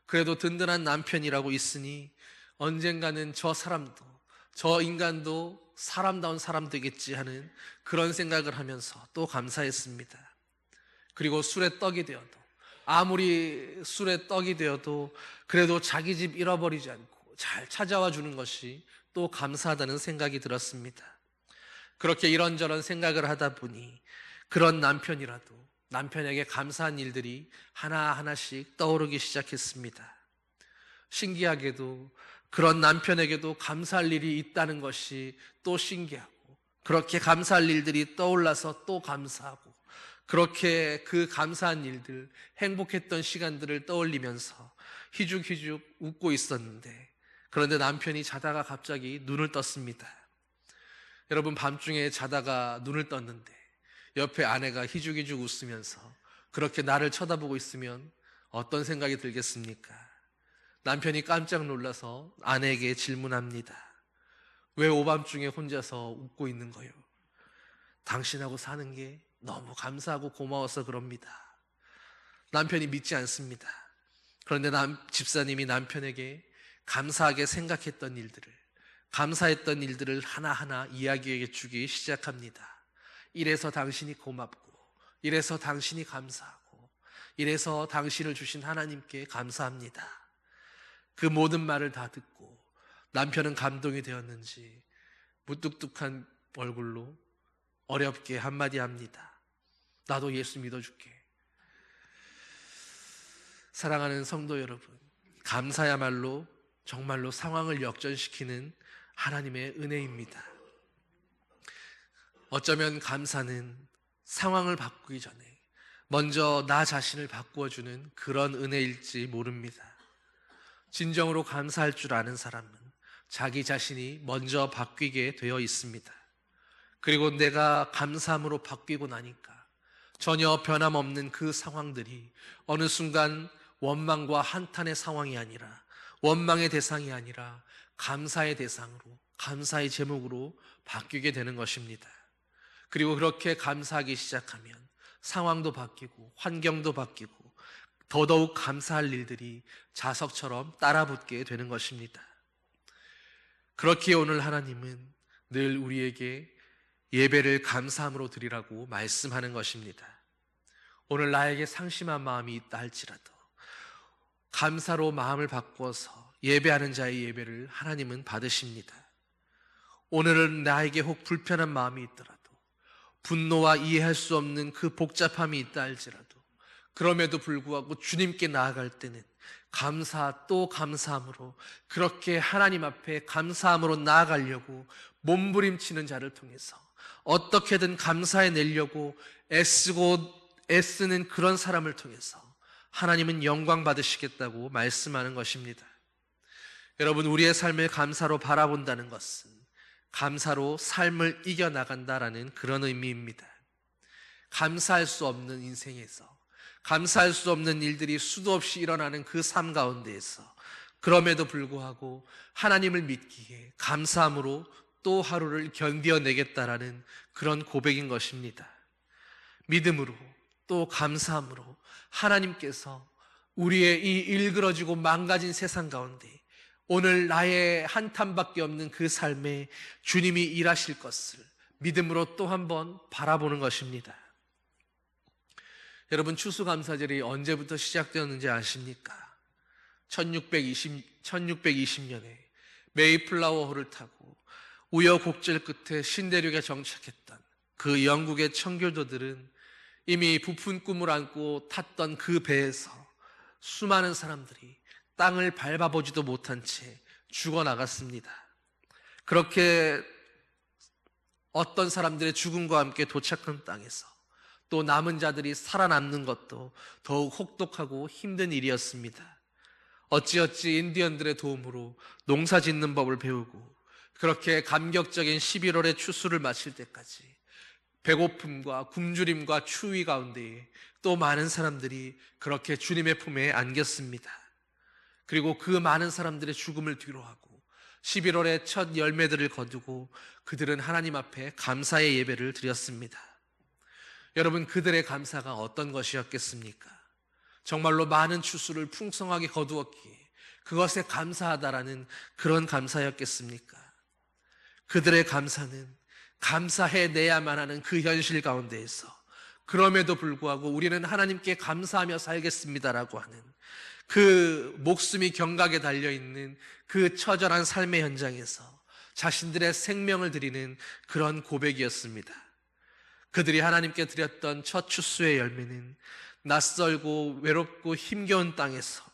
그래도 든든한 남편이라고 있으니 언젠가는 저 사람도, 저 인간도 사람다운 사람 되겠지 하는 그런 생각을 하면서 또 감사했습니다. 그리고 술에 떡이 되어도, 아무리 술에 떡이 되어도 그래도 자기 집 잃어버리지 않고 잘 찾아와 주는 것이 또 감사하다는 생각이 들었습니다. 그렇게 이런저런 생각을 하다 보니 그런 남편이라도 남편에게 감사한 일들이 하나하나씩 떠오르기 시작했습니다. 신기하게도 그런 남편에게도 감사할 일이 있다는 것이 또 신기하고, 그렇게 감사할 일들이 떠올라서 또 감사하고, 그렇게 그 감사한 일들, 행복했던 시간들을 떠올리면서 희죽희죽 웃고 있었는데, 그런데 남편이 자다가 갑자기 눈을 떴습니다. 여러분, 밤중에 자다가 눈을 떴는데 옆에 아내가 희죽희죽 웃으면서 그렇게 나를 쳐다보고 있으면 어떤 생각이 들겠습니까? 남편이 깜짝 놀라서 아내에게 질문합니다. 왜 오밤중에 혼자서 웃고 있는 거요? 당신하고 사는 게 너무 감사하고 고마워서 그럽니다. 남편이 믿지 않습니다. 그런데 집사님이 남편에게 감사하게 생각했던 일들을, 감사했던 일들을 하나하나 이야기해 주기 시작합니다. 이래서 당신이 고맙고, 이래서 당신이 감사하고, 이래서 당신을 주신 하나님께 감사합니다. 그 모든 말을 다 듣고 남편은 감동이 되었는지 무뚝뚝한 얼굴로 어렵게 한마디 합니다. 나도 예수 믿어줄게. 사랑하는 성도 여러분, 감사야말로 정말로 상황을 역전시키는 하나님의 은혜입니다. 어쩌면 감사는 상황을 바꾸기 전에 먼저 나 자신을 바꾸어주는 그런 은혜일지 모릅니다. 진정으로 감사할 줄 아는 사람은 자기 자신이 먼저 바뀌게 되어 있습니다. 그리고 내가 감사함으로 바뀌고 나니까 전혀 변함없는 그 상황들이 어느 순간 원망과 한탄의 상황이 아니라, 원망의 대상이 아니라 감사의 대상으로, 감사의 제목으로 바뀌게 되는 것입니다. 그리고 그렇게 감사하기 시작하면 상황도 바뀌고 환경도 바뀌고 더더욱 감사할 일들이 자석처럼 따라붙게 되는 것입니다. 그렇기에 오늘 하나님은 늘 우리에게 예배를 감사함으로 드리라고 말씀하는 것입니다. 오늘 나에게 상심한 마음이 있다 할지라도 감사로 마음을 바꾸어서 예배하는 자의 예배를 하나님은 받으십니다. 오늘은 나에게 혹 불편한 마음이 있더라도, 분노와 이해할 수 없는 그 복잡함이 있다 할지라도, 그럼에도 불구하고 주님께 나아갈 때는 감사 또 감사함으로, 그렇게 하나님 앞에 감사함으로 나아가려고 몸부림치는 자를 통해서 어떻게든 감사해내려고 애쓰는 그런 사람을 통해서 하나님은 영광 받으시겠다고 말씀하는 것입니다. 여러분, 우리의 삶을 감사로 바라본다는 것은 감사로 삶을 이겨나간다라는 그런 의미입니다. 감사할 수 없는 인생에서, 감사할 수 없는 일들이 수도 없이 일어나는 그 삶 가운데에서 그럼에도 불구하고 하나님을 믿기에 감사함으로 또 하루를 견뎌내겠다라는 그런 고백인 것입니다. 믿음으로 또 감사함으로 하나님께서 우리의 이 일그러지고 망가진 세상 가운데 오늘 나의 한탄밖에 없는 그 삶에 주님이 일하실 것을 믿음으로 또 한번 바라보는 것입니다. 여러분, 추수감사절이 언제부터 시작되었는지 아십니까? 1620년에 메이플라워호를 타고 우여곡절 끝에 신대륙에 정착했던 그 영국의 청교도들은 이미 부푼 꿈을 안고 탔던 그 배에서 수많은 사람들이 땅을 밟아보지도 못한 채 죽어나갔습니다. 그렇게 어떤 사람들의 죽음과 함께 도착한 땅에서 또 남은 자들이 살아남는 것도 더욱 혹독하고 힘든 일이었습니다. 어찌어찌 인디언들의 도움으로 농사 짓는 법을 배우고 그렇게 감격적인 11월의 추수를 마칠 때까지 배고픔과 굶주림과 추위 가운데 또 많은 사람들이 그렇게 주님의 품에 안겼습니다. 그리고 그 많은 사람들의 죽음을 뒤로하고 11월의 첫 열매들을 거두고 그들은 하나님 앞에 감사의 예배를 드렸습니다. 여러분, 그들의 감사가 어떤 것이었겠습니까? 정말로 많은 추수를 풍성하게 거두었기에 그것에 감사하다라는 그런 감사였겠습니까? 그들의 감사는 감사해내야만 하는 그 현실 가운데에서 그럼에도 불구하고 우리는 하나님께 감사하며 살겠습니다라고 하는 그 목숨이 경각에 달려있는 그 처절한 삶의 현장에서 자신들의 생명을 드리는 그런 고백이었습니다. 그들이 하나님께 드렸던 첫 추수의 열매는 낯설고 외롭고 힘겨운 땅에서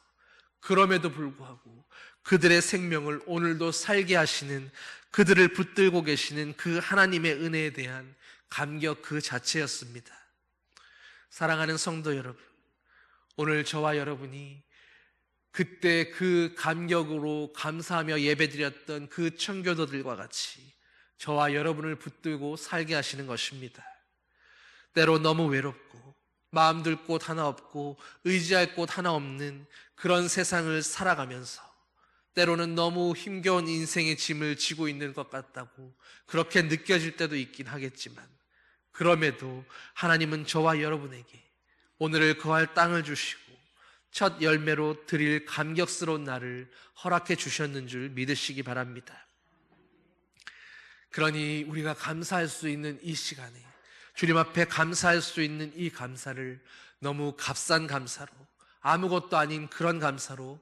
그럼에도 불구하고 그들의 생명을 오늘도 살게 하시는, 그들을 붙들고 계시는 그 하나님의 은혜에 대한 감격 그 자체였습니다. 사랑하는 성도 여러분, 오늘 저와 여러분이 그때 그 감격으로 감사하며 예배드렸던 그 청교도들과 같이 저와 여러분을 붙들고 살게 하시는 것입니다. 때로 너무 외롭고 마음 둘 곳 하나 없고 의지할 곳 하나 없는 그런 세상을 살아가면서 때로는 너무 힘겨운 인생의 짐을 지고 있는 것 같다고 그렇게 느껴질 때도 있긴 하겠지만, 그럼에도 하나님은 저와 여러분에게 오늘을 거할 땅을 주시고 첫 열매로 드릴 감격스러운 날을 허락해 주셨는 줄 믿으시기 바랍니다. 그러니 우리가 감사할 수 있는 이 시간에, 주님 앞에 감사할 수 있는 이 감사를 너무 값싼 감사로, 아무것도 아닌 그런 감사로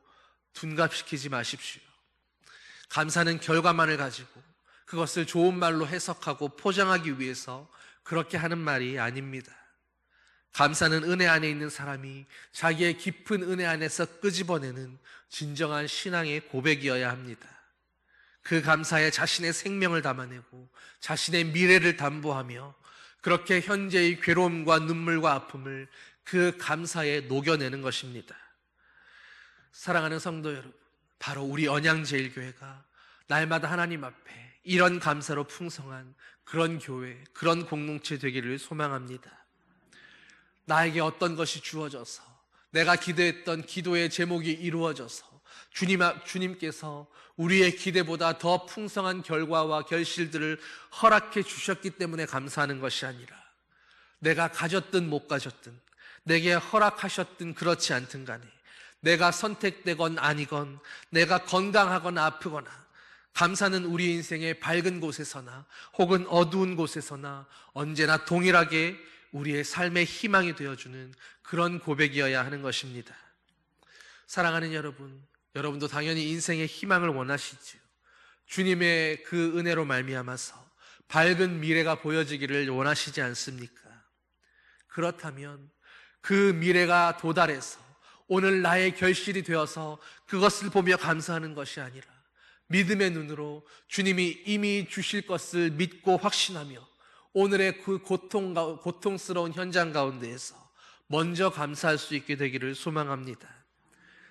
둔갑시키지 마십시오. 감사는 결과만을 가지고 그것을 좋은 말로 해석하고 포장하기 위해서 그렇게 하는 말이 아닙니다. 감사는 은혜 안에 있는 사람이 자기의 깊은 은혜 안에서 끄집어내는 진정한 신앙의 고백이어야 합니다. 그 감사에 자신의 생명을 담아내고 자신의 미래를 담보하며 그렇게 현재의 괴로움과 눈물과 아픔을 그 감사에 녹여내는 것입니다. 사랑하는 성도 여러분, 바로 우리 언양제일교회가 날마다 하나님 앞에 이런 감사로 풍성한 그런 교회, 그런 공동체 되기를 소망합니다. 나에게 어떤 것이 주어져서 내가 기도했던 기도의 제목이 이루어져서 주님께서 우리의 기대보다 더 풍성한 결과와 결실들을 허락해 주셨기 때문에 감사하는 것이 아니라, 내가 가졌든 못 가졌든, 내게 허락하셨든 그렇지 않든 간에, 내가 선택되건 아니건, 내가 건강하거나 아프거나, 감사는 우리 인생의 밝은 곳에서나 혹은 어두운 곳에서나 언제나 동일하게 우리의 삶의 희망이 되어주는 그런 고백이어야 하는 것입니다. 사랑하는 여러분, 여러분도 당연히 인생의 희망을 원하시지요. 주님의 그 은혜로 말미암아서 밝은 미래가 보여지기를 원하시지 않습니까? 그렇다면 그 미래가 도달해서 오늘 나의 결실이 되어서 그것을 보며 감사하는 것이 아니라, 믿음의 눈으로 주님이 이미 주실 것을 믿고 확신하며 오늘의 그 고통스러운 현장 가운데에서 먼저 감사할 수 있게 되기를 소망합니다.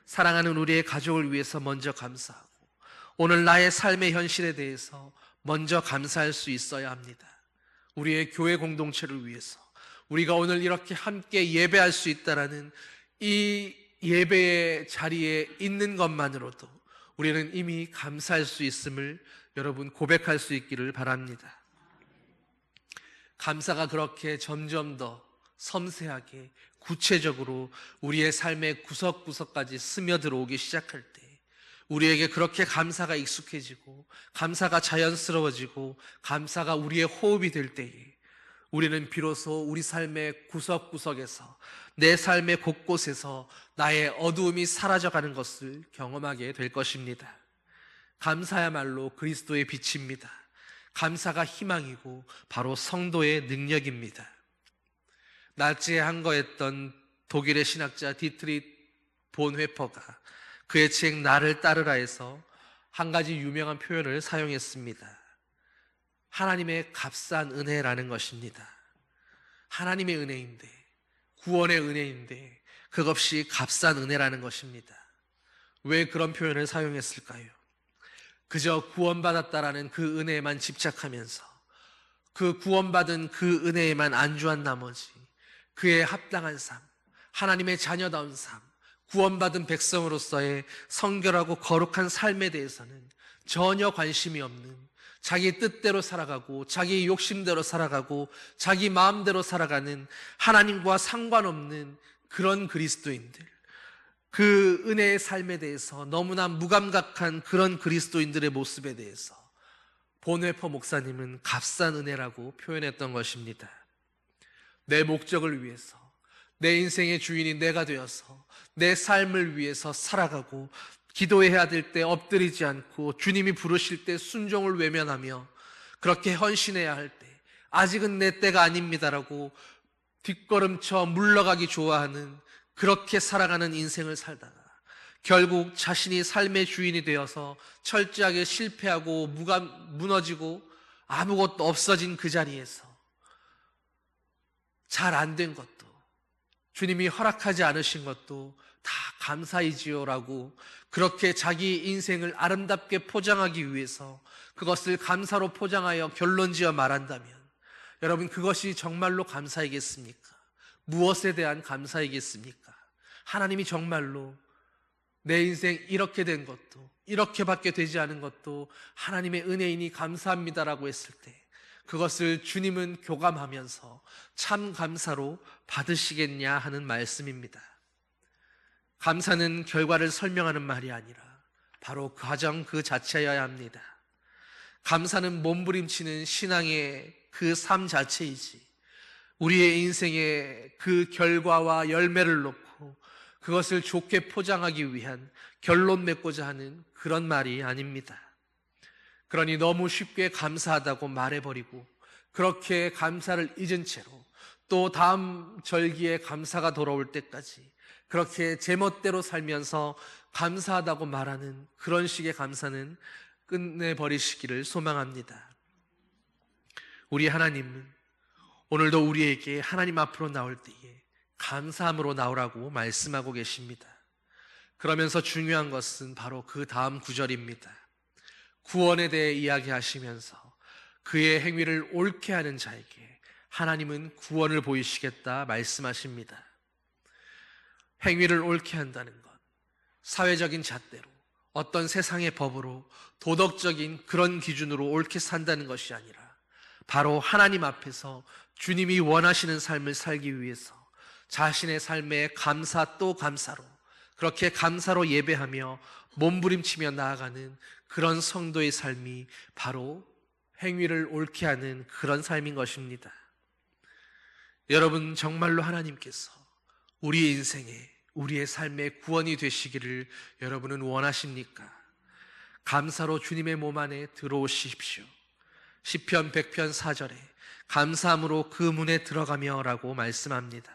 사랑하는 우리의 가족을 위해서 먼저 감사하고 오늘 나의 삶의 현실에 대해서 먼저 감사할 수 있어야 합니다. 우리의 교회 공동체를 위해서 우리가 오늘 이렇게 함께 예배할 수 있다라는 이 예배의 자리에 있는 것만으로도 우리는 이미 감사할 수 있음을 여러분 고백할 수 있기를 바랍니다. 감사가 그렇게 점점 더 섬세하게 구체적으로 우리의 삶의 구석구석까지 스며들어오기 시작할 때, 우리에게 그렇게 감사가 익숙해지고 감사가 자연스러워지고 감사가 우리의 호흡이 될 때에 우리는 비로소 우리 삶의 구석구석에서, 내 삶의 곳곳에서 나의 어두움이 사라져가는 것을 경험하게 될 것입니다. 감사야말로 그리스도의 빛입니다. 감사가 희망이고 바로 성도의 능력입니다. 나치에 항거했던 독일의 신학자 디트리 본회퍼가 그의 책 나를 따르라에서 한 가지 유명한 표현을 사용했습니다. 하나님의 값싼 은혜라는 것입니다. 하나님의 은혜인데, 구원의 은혜인데 그것이 값싼 은혜라는 것입니다. 왜 그런 표현을 사용했을까요? 그저 구원받았다라는 그 은혜에만 집착하면서 그 구원받은 그 은혜에만 안주한 나머지 그에 합당한 삶, 하나님의 자녀다운 삶, 구원받은 백성으로서의 성결하고 거룩한 삶에 대해서는 전혀 관심이 없는, 자기 뜻대로 살아가고 자기 욕심대로 살아가고 자기 마음대로 살아가는, 하나님과 상관없는 그런 그리스도인들, 그 은혜의 삶에 대해서 너무나 무감각한 그런 그리스도인들의 모습에 대해서 본회퍼 목사님은 값싼 은혜라고 표현했던 것입니다. 내 목적을 위해서, 내 인생의 주인이 내가 되어서 내 삶을 위해서 살아가고, 기도해야 될 때 엎드리지 않고 주님이 부르실 때 순종을 외면하며, 그렇게 헌신해야 할 때 아직은 내 때가 아닙니다라고 뒷걸음쳐 물러가기 좋아하는, 그렇게 살아가는 인생을 살다가 결국 자신이 삶의 주인이 되어서 철저하게 실패하고 무너지고 아무것도 없어진 그 자리에서 잘 안 된 것도, 주님이 허락하지 않으신 것도 다 감사이지요라고 그렇게 자기 인생을 아름답게 포장하기 위해서 그것을 감사로 포장하여 결론지어 말한다면, 여러분, 그것이 정말로 감사이겠습니까? 무엇에 대한 감사이겠습니까? 하나님이 정말로 내 인생 이렇게 된 것도, 이렇게밖에 되지 않은 것도 하나님의 은혜이니 감사합니다라고 했을 때 그것을 주님은 교감하면서 참 감사로 받으시겠냐 하는 말씀입니다. 감사는 결과를 설명하는 말이 아니라 바로 과정 그 자체여야 합니다. 감사는 몸부림치는 신앙의 그 삶 자체이지, 우리의 인생의 그 결과와 열매를 놓고 그것을 좋게 포장하기 위한, 결론 맺고자 하는 그런 말이 아닙니다. 그러니 너무 쉽게 감사하다고 말해버리고 그렇게 감사를 잊은 채로 또 다음 절기에 감사가 돌아올 때까지 그렇게 제멋대로 살면서 감사하다고 말하는 그런 식의 감사는 끝내버리시기를 소망합니다. 우리 하나님은 오늘도 우리에게 하나님 앞으로 나올 때에 감사함으로 나오라고 말씀하고 계십니다. 그러면서 중요한 것은 바로 그 다음 구절입니다. 구원에 대해 이야기하시면서 그의 행위를 옳게 하는 자에게 하나님은 구원을 보이시겠다 말씀하십니다. 행위를 옳게 한다는 것, 사회적인 잣대로, 어떤 세상의 법으로, 도덕적인 그런 기준으로 옳게 산다는 것이 아니라 바로 하나님 앞에서 주님이 원하시는 삶을 살기 위해서 자신의 삶에 감사 또 감사로, 그렇게 감사로 예배하며 몸부림치며 나아가는 그런 성도의 삶이 바로 행위를 옳게 하는 그런 삶인 것입니다. 여러분, 정말로 하나님께서 우리의 인생에, 우리의 삶에 구원이 되시기를 여러분은 원하십니까? 감사로 주님의 몸 안에 들어오십시오. 시편 100편 4절에 감사함으로 그 문에 들어가며 라고 말씀합니다.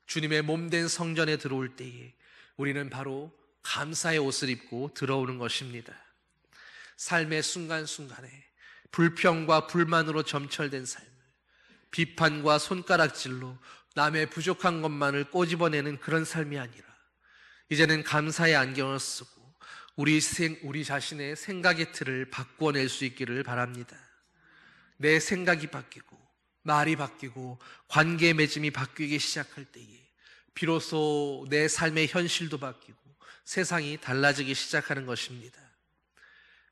주님의 몸된 성전에 들어올 때에 우리는 바로 감사의 옷을 입고 들어오는 것입니다. 삶의 순간순간에 불평과 불만으로 점철된 삶을, 비판과 손가락질로 남의 부족한 것만을 꼬집어내는 그런 삶이 아니라 이제는 감사의 안경을 쓰고 우리 자신의 생각의 틀을 바꾸어낼 수 있기를 바랍니다. 내 생각이 바뀌고 말이 바뀌고 관계 맺음이 바뀌기 시작할 때에 비로소 내 삶의 현실도 바뀌고 세상이 달라지기 시작하는 것입니다.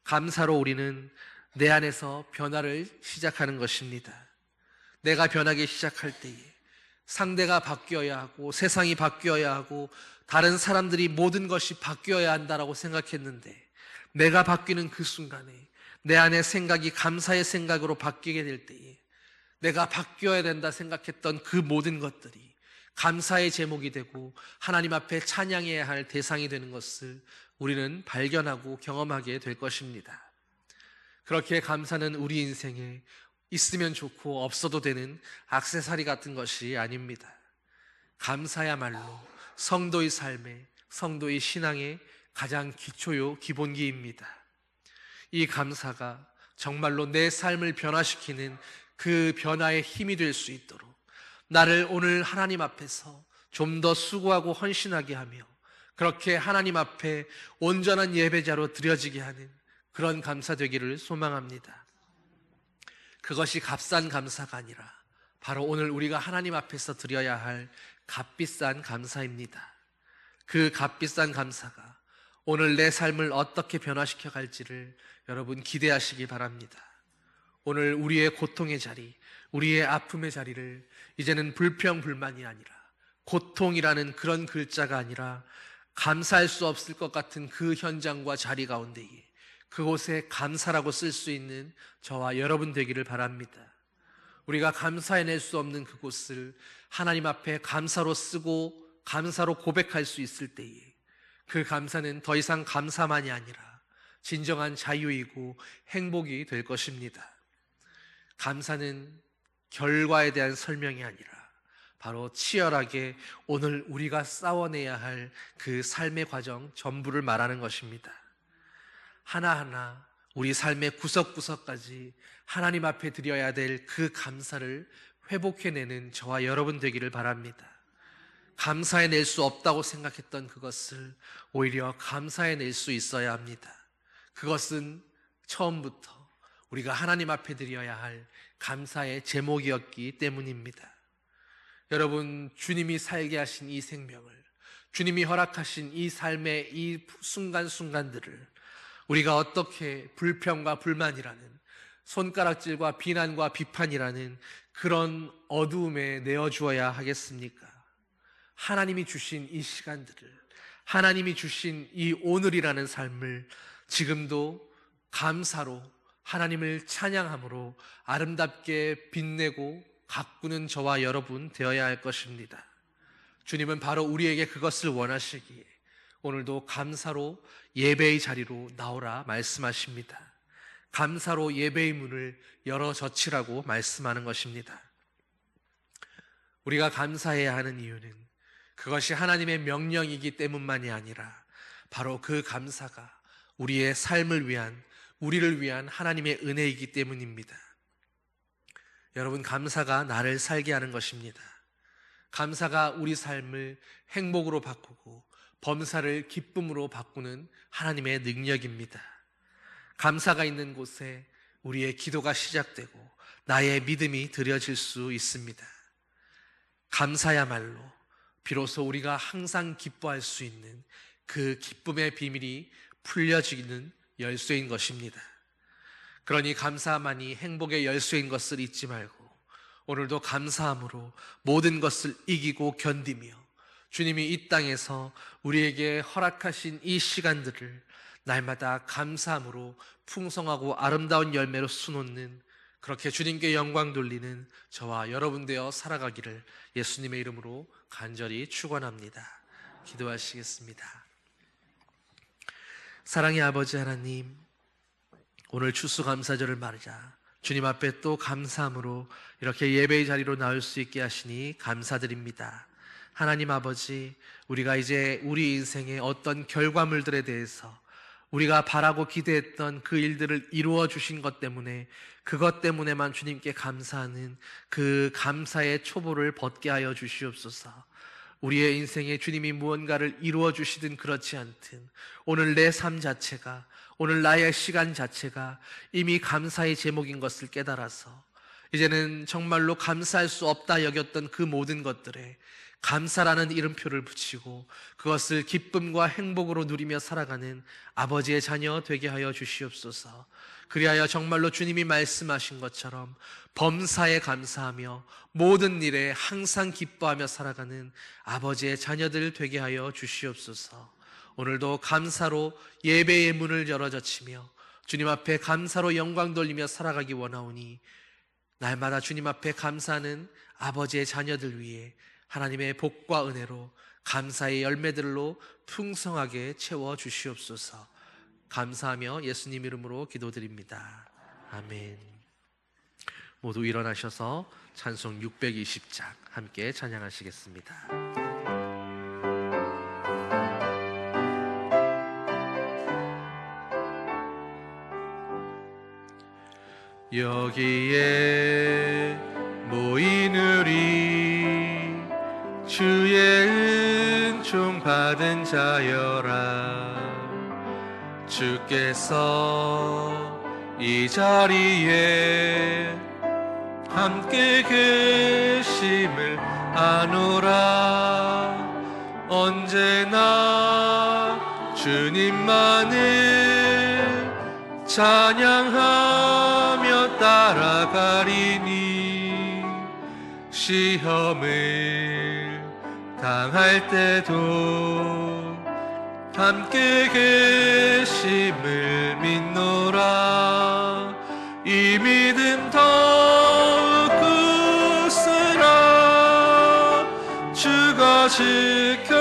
감사로 우리는 내 안에서 변화를 시작하는 것입니다. 내가 변하기 시작할 때에 상대가 바뀌어야 하고 세상이 바뀌어야 하고 다른 사람들이 모든 것이 바뀌어야 한다라고 생각했는데, 내가 바뀌는 그 순간에 내 안의 생각이 감사의 생각으로 바뀌게 될 때에 내가 바뀌어야 된다 생각했던 그 모든 것들이 감사의 제목이 되고 하나님 앞에 찬양해야 할 대상이 되는 것을 우리는 발견하고 경험하게 될 것입니다. 그렇게 감사는 우리 인생에 있으면 좋고 없어도 되는 액세서리 같은 것이 아닙니다. 감사야말로 성도의 삶에, 성도의 신앙의 가장 기초요 기본기입니다. 이 감사가 정말로 내 삶을 변화시키는 그 변화의 힘이 될 수 있도록 나를 오늘 하나님 앞에서 좀 더 수고하고 헌신하게 하며 그렇게 하나님 앞에 온전한 예배자로 드려지게 하는 그런 감사 되기를 소망합니다. 그것이 값싼 감사가 아니라 바로 오늘 우리가 하나님 앞에서 드려야 할 값비싼 감사입니다. 그 값비싼 감사가 오늘 내 삶을 어떻게 변화시켜 갈지를 여러분 기대하시기 바랍니다. 오늘 우리의 고통의 자리, 우리의 아픔의 자리를 이제는 불평불만이 아니라, 고통이라는 그런 글자가 아니라 감사할 수 없을 것 같은 그 현장과 자리 가운데에 그곳에 감사라고 쓸 수 있는 저와 여러분 되기를 바랍니다. 우리가 감사해낼 수 없는 그곳을 하나님 앞에 감사로 쓰고 감사로 고백할 수 있을 때에 그 감사는 더 이상 감사만이 아니라 진정한 자유이고 행복이 될 것입니다. 감사는 결과에 대한 설명이 아니라 바로 치열하게 오늘 우리가 싸워내야 할 그 삶의 과정 전부를 말하는 것입니다. 하나하나 우리 삶의 구석구석까지 하나님 앞에 드려야 될 그 감사를 회복해내는 저와 여러분 되기를 바랍니다. 감사해낼 수 없다고 생각했던 그것을 오히려 감사해낼 수 있어야 합니다. 그것은 처음부터 우리가 하나님 앞에 드려야 할 감사의 제목이었기 때문입니다. 여러분, 주님이 살게 하신 이 생명을, 주님이 허락하신 이 삶의 이 순간순간들을 우리가 어떻게 불평과 불만이라는, 손가락질과 비난과 비판이라는 그런 어두움에 내어주어야 하겠습니까? 하나님이 주신 이 시간들을, 하나님이 주신 이 오늘이라는 삶을 지금도 감사로, 하나님을 찬양함으로 아름답게 빛내고 가꾸는 저와 여러분 되어야 할 것입니다. 주님은 바로 우리에게 그것을 원하시기에 오늘도 감사로 예배의 자리로 나오라 말씀하십니다. 감사로 예배의 문을 열어 젖히라고 말씀하는 것입니다. 우리가 감사해야 하는 이유는 그것이 하나님의 명령이기 때문만이 아니라 바로 그 감사가 우리의 삶을 위한, 우리를 위한 하나님의 은혜이기 때문입니다. 여러분, 감사가 나를 살게 하는 것입니다. 감사가 우리 삶을 행복으로 바꾸고 범사를 기쁨으로 바꾸는 하나님의 능력입니다. 감사가 있는 곳에 우리의 기도가 시작되고 나의 믿음이 드려질 수 있습니다. 감사야말로 비로소 우리가 항상 기뻐할 수 있는 그 기쁨의 비밀이 풀려지는 열쇠인 것입니다. 그러니 감사만이 행복의 열쇠인 것을 잊지 말고 오늘도 감사함으로 모든 것을 이기고 견디며 주님이 이 땅에서 우리에게 허락하신 이 시간들을 날마다 감사함으로 풍성하고 아름다운 열매로 수놓는, 그렇게 주님께 영광 돌리는 저와 여러분 되어 살아가기를 예수님의 이름으로 간절히 축원합니다. 기도하시겠습니다. 사랑의 아버지 하나님, 오늘 추수감사절을 맞아 주님 앞에 또 감사함으로 이렇게 예배의 자리로 나올 수 있게 하시니 감사드립니다. 하나님 아버지, 우리가 이제 우리 인생의 어떤 결과물들에 대해서 우리가 바라고 기대했던 그 일들을 이루어 주신 것 때문에, 그것 때문에만 주님께 감사하는 그 감사의 초보를 벗게 하여 주시옵소서. 우리의 인생에 주님이 무언가를 이루어 주시든 그렇지 않든 오늘 내 삶 자체가, 오늘 나의 시간 자체가 이미 감사의 제목인 것을 깨달아서 이제는 정말로 감사할 수 없다 여겼던 그 모든 것들에 감사라는 이름표를 붙이고 그것을 기쁨과 행복으로 누리며 살아가는 아버지의 자녀 되게 하여 주시옵소서. 그리하여 정말로 주님이 말씀하신 것처럼 범사에 감사하며 모든 일에 항상 기뻐하며 살아가는 아버지의 자녀들 되게 하여 주시옵소서. 오늘도 감사로 예배의 문을 열어젖히며 주님 앞에 감사로 영광 돌리며 살아가기 원하오니 날마다 주님 앞에 감사하는 아버지의 자녀들 위해 하나님의 복과 은혜로 감사의 열매들로 풍성하게 채워 주시옵소서. 감사하며 예수님 이름으로 기도드립니다. 아멘. 모두 일어나셔서 찬송 620장 함께 찬양하시겠습니다. 여기에 모인 우리 주의 은총 받은 자여라. 주 주께서 이 자리에 함께 계심을 아노라. 언제나 주님만을 찬양하며 따라가리니 시험을 당할 때도 함께 계심을 믿노라. 이 믿음 더욱 굳세라. 주가 지켜주신다.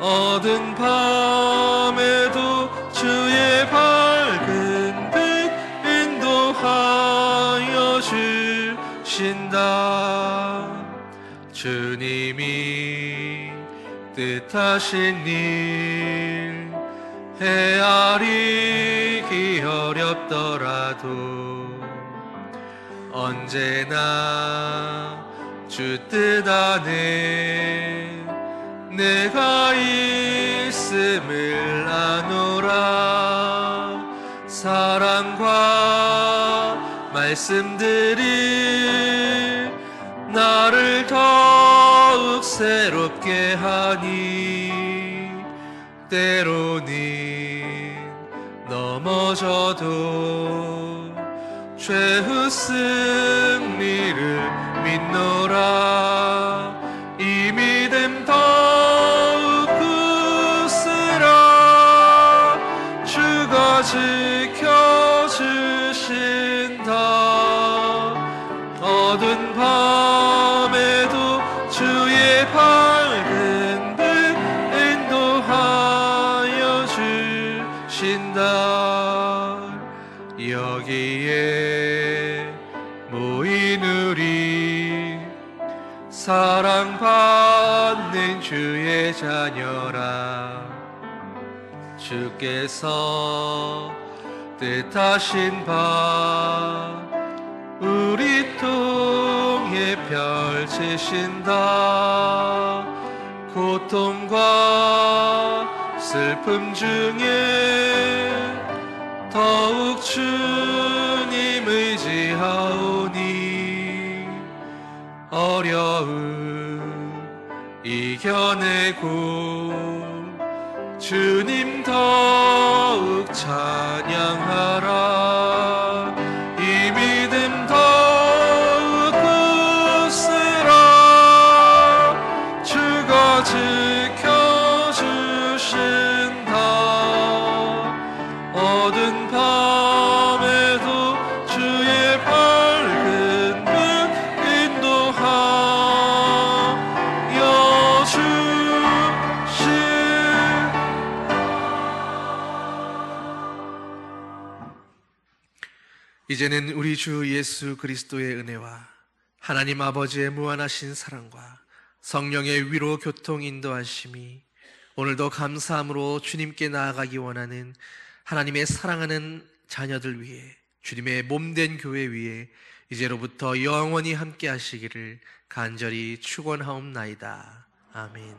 어두운 밤에도 주의 밝은 빛 인도하여 주신다. 주님이 뜻하신 일 헤아리기 어렵더라도 언제나 주 뜻 안에 내가 있음을 아노라. 사랑과 말씀들이 나를 더욱 새롭게 하니 때로는 넘어져도 최후 승리를 믿노라. 이 믿음 더욱 굳세라. 주가 지켜주신다. 어두운 밤에도 주의 밝은 빛 인도하여 주신다. 여기에 모인 우리 사랑받는 주의 자녀라. 주께서 뜻하신 바 우리 통해 펼치신다. 고통과 슬픔 중에 더욱 주님 의지하오니 어려움 이겨내고 주님 더욱 찬양하라. 이 믿음 더욱 굳세라. 주가 지켜주신다. 어두운 밤에도 주의 밝은 빛 인도하여 이제는 우리 주 예수 그리스도의 은혜와 하나님 아버지의 무한하신 사랑과 성령의 위로 교통 인도하심이 오늘도 감사함으로 주님께 나아가기 원하는 하나님의 사랑하는 자녀들 위해 주님의 몸된 교회 위에 이제로부터 영원히 함께 하시기를 간절히 축원하옵나이다. 아멘.